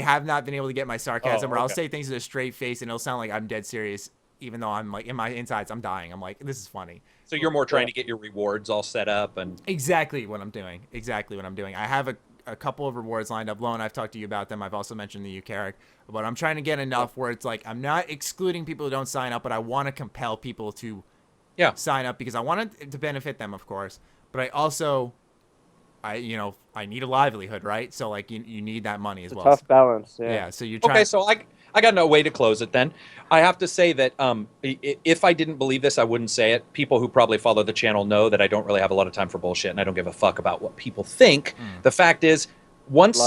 have not been able to get my sarcasm. Or I'll say things with a straight face, and it'll sound like I'm dead serious, even though I'm like in my insides I'm dying. I'm like, this is funny. So you're more trying to get your rewards all set up and. Exactly what I'm doing. I have a couple of rewards lined up. Lone, I've talked to you about them. I've also mentioned the Eucharic, but I'm trying to get enough where it's like I'm not excluding people who don't sign up, but I want to compel people to sign up because I want it to benefit them, of course. But I also, I need a livelihood, right? So like you need that money as now. well. Tough balance. Yeah. Yeah. So you're trying. Okay, so I got no way to close it then. I have to say that if I didn't believe this, I wouldn't say it. People who probably follow the channel know that I don't really have a lot of time for bullshit, and I don't give a fuck about what people think. The fact is, once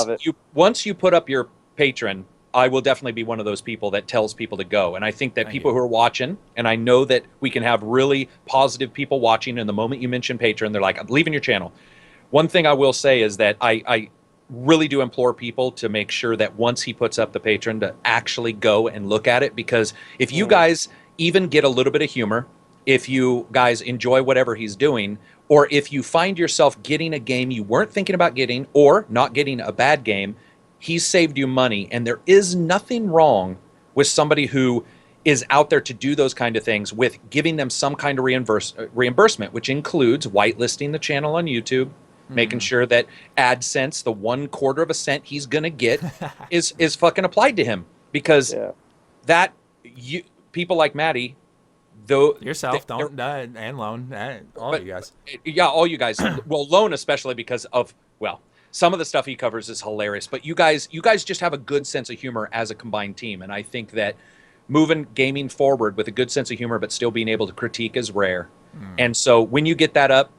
you put up your Patreon, I will definitely be one of those people that tells people to go. And I think that people who are watching, and I know that we can have really positive people watching, and the moment you mention Patreon, they're like, I'm leaving your channel. One thing I will say is that really do implore people to make sure that once he puts up the Patreon to actually go and look at it, because if you guys even get a little bit of humor, if you guys enjoy whatever he's doing, or if you find yourself getting a game you weren't thinking about getting, or not getting a bad game, he's saved you money. And there is nothing wrong with somebody who is out there to do those kind of things with giving them some kind of reimbursement, which includes whitelisting the channel on YouTube, making sure that AdSense, the 1/4 of a cent he's going to get, is fucking applied to him. Because that, people like Matty, though yourself, and Lone, all you guys. Yeah, all you guys. Well, Lone especially, because of, well, some of the stuff he covers is hilarious. But you guys just have a good sense of humor as a combined team. And I think that moving gaming forward with a good sense of humor but still being able to critique is rare. And so when you get that up,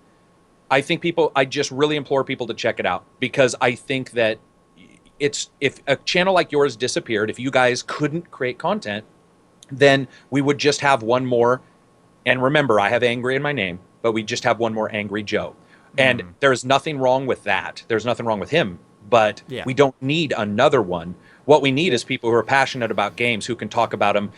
I just really implore people to check it out, because I think that if a channel like yours disappeared, if you guys couldn't create content, then we would just have one more. And remember, I have angry in my name, but we just have one more Angry Joe. And there's nothing wrong with that. There's nothing wrong with him, but we don't need another one. What we need is people who are passionate about games, who can talk about them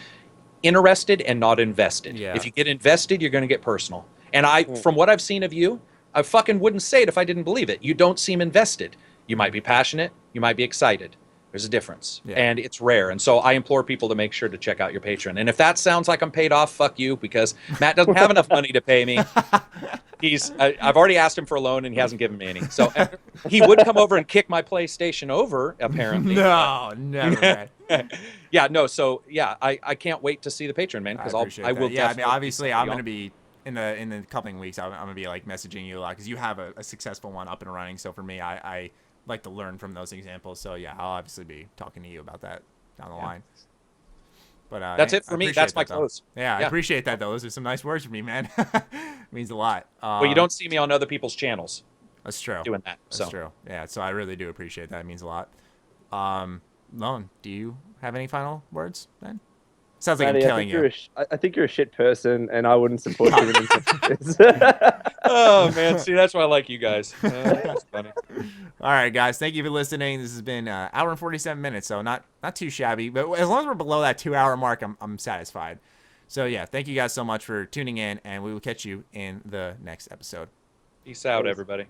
interested and not invested. If you get invested, you're going to get personal. And from what I've seen of you, I fucking wouldn't say it if I didn't believe it. You don't seem invested. You might be passionate. You might be excited. There's a difference. And it's rare. And so I implore people to make sure to check out your Patreon. And if that sounds like I'm paid off, fuck you, because Matt doesn't have enough money to pay me. I've already asked him for a loan, and he hasn't given me any. So he would come over and kick my PlayStation over, apparently. No, never. I can't wait to see the Patreon, man, because I will. Yeah, I mean, obviously, I'm going to be in the coming weeks. I'm going to be like messaging you a lot, because you have a successful one up and running. So for me, I like to learn from those examples. So yeah, I'll obviously be talking to you about that down the line. But that's it for me. That's my close. Yeah, I appreciate that, though. Those are some nice words from me, man. It means a lot. Well, you don't see me on other people's channels. That's true. Doing that. That's true. Yeah, so I really do appreciate that. It means a lot. Lone, do you have any final words, then? Sounds like Matty, I'm killing you. I think you're a shit person, and I wouldn't support you in this. Oh, man. See, that's why I like you guys. That's funny. All right, guys. Thank you for listening. This has been an hour and 47 minutes, so not too shabby. But as long as we're below that 2-hour mark, I'm satisfied. So, yeah, thank you guys so much for tuning in, and we will catch you in the next episode. Peace out, everybody.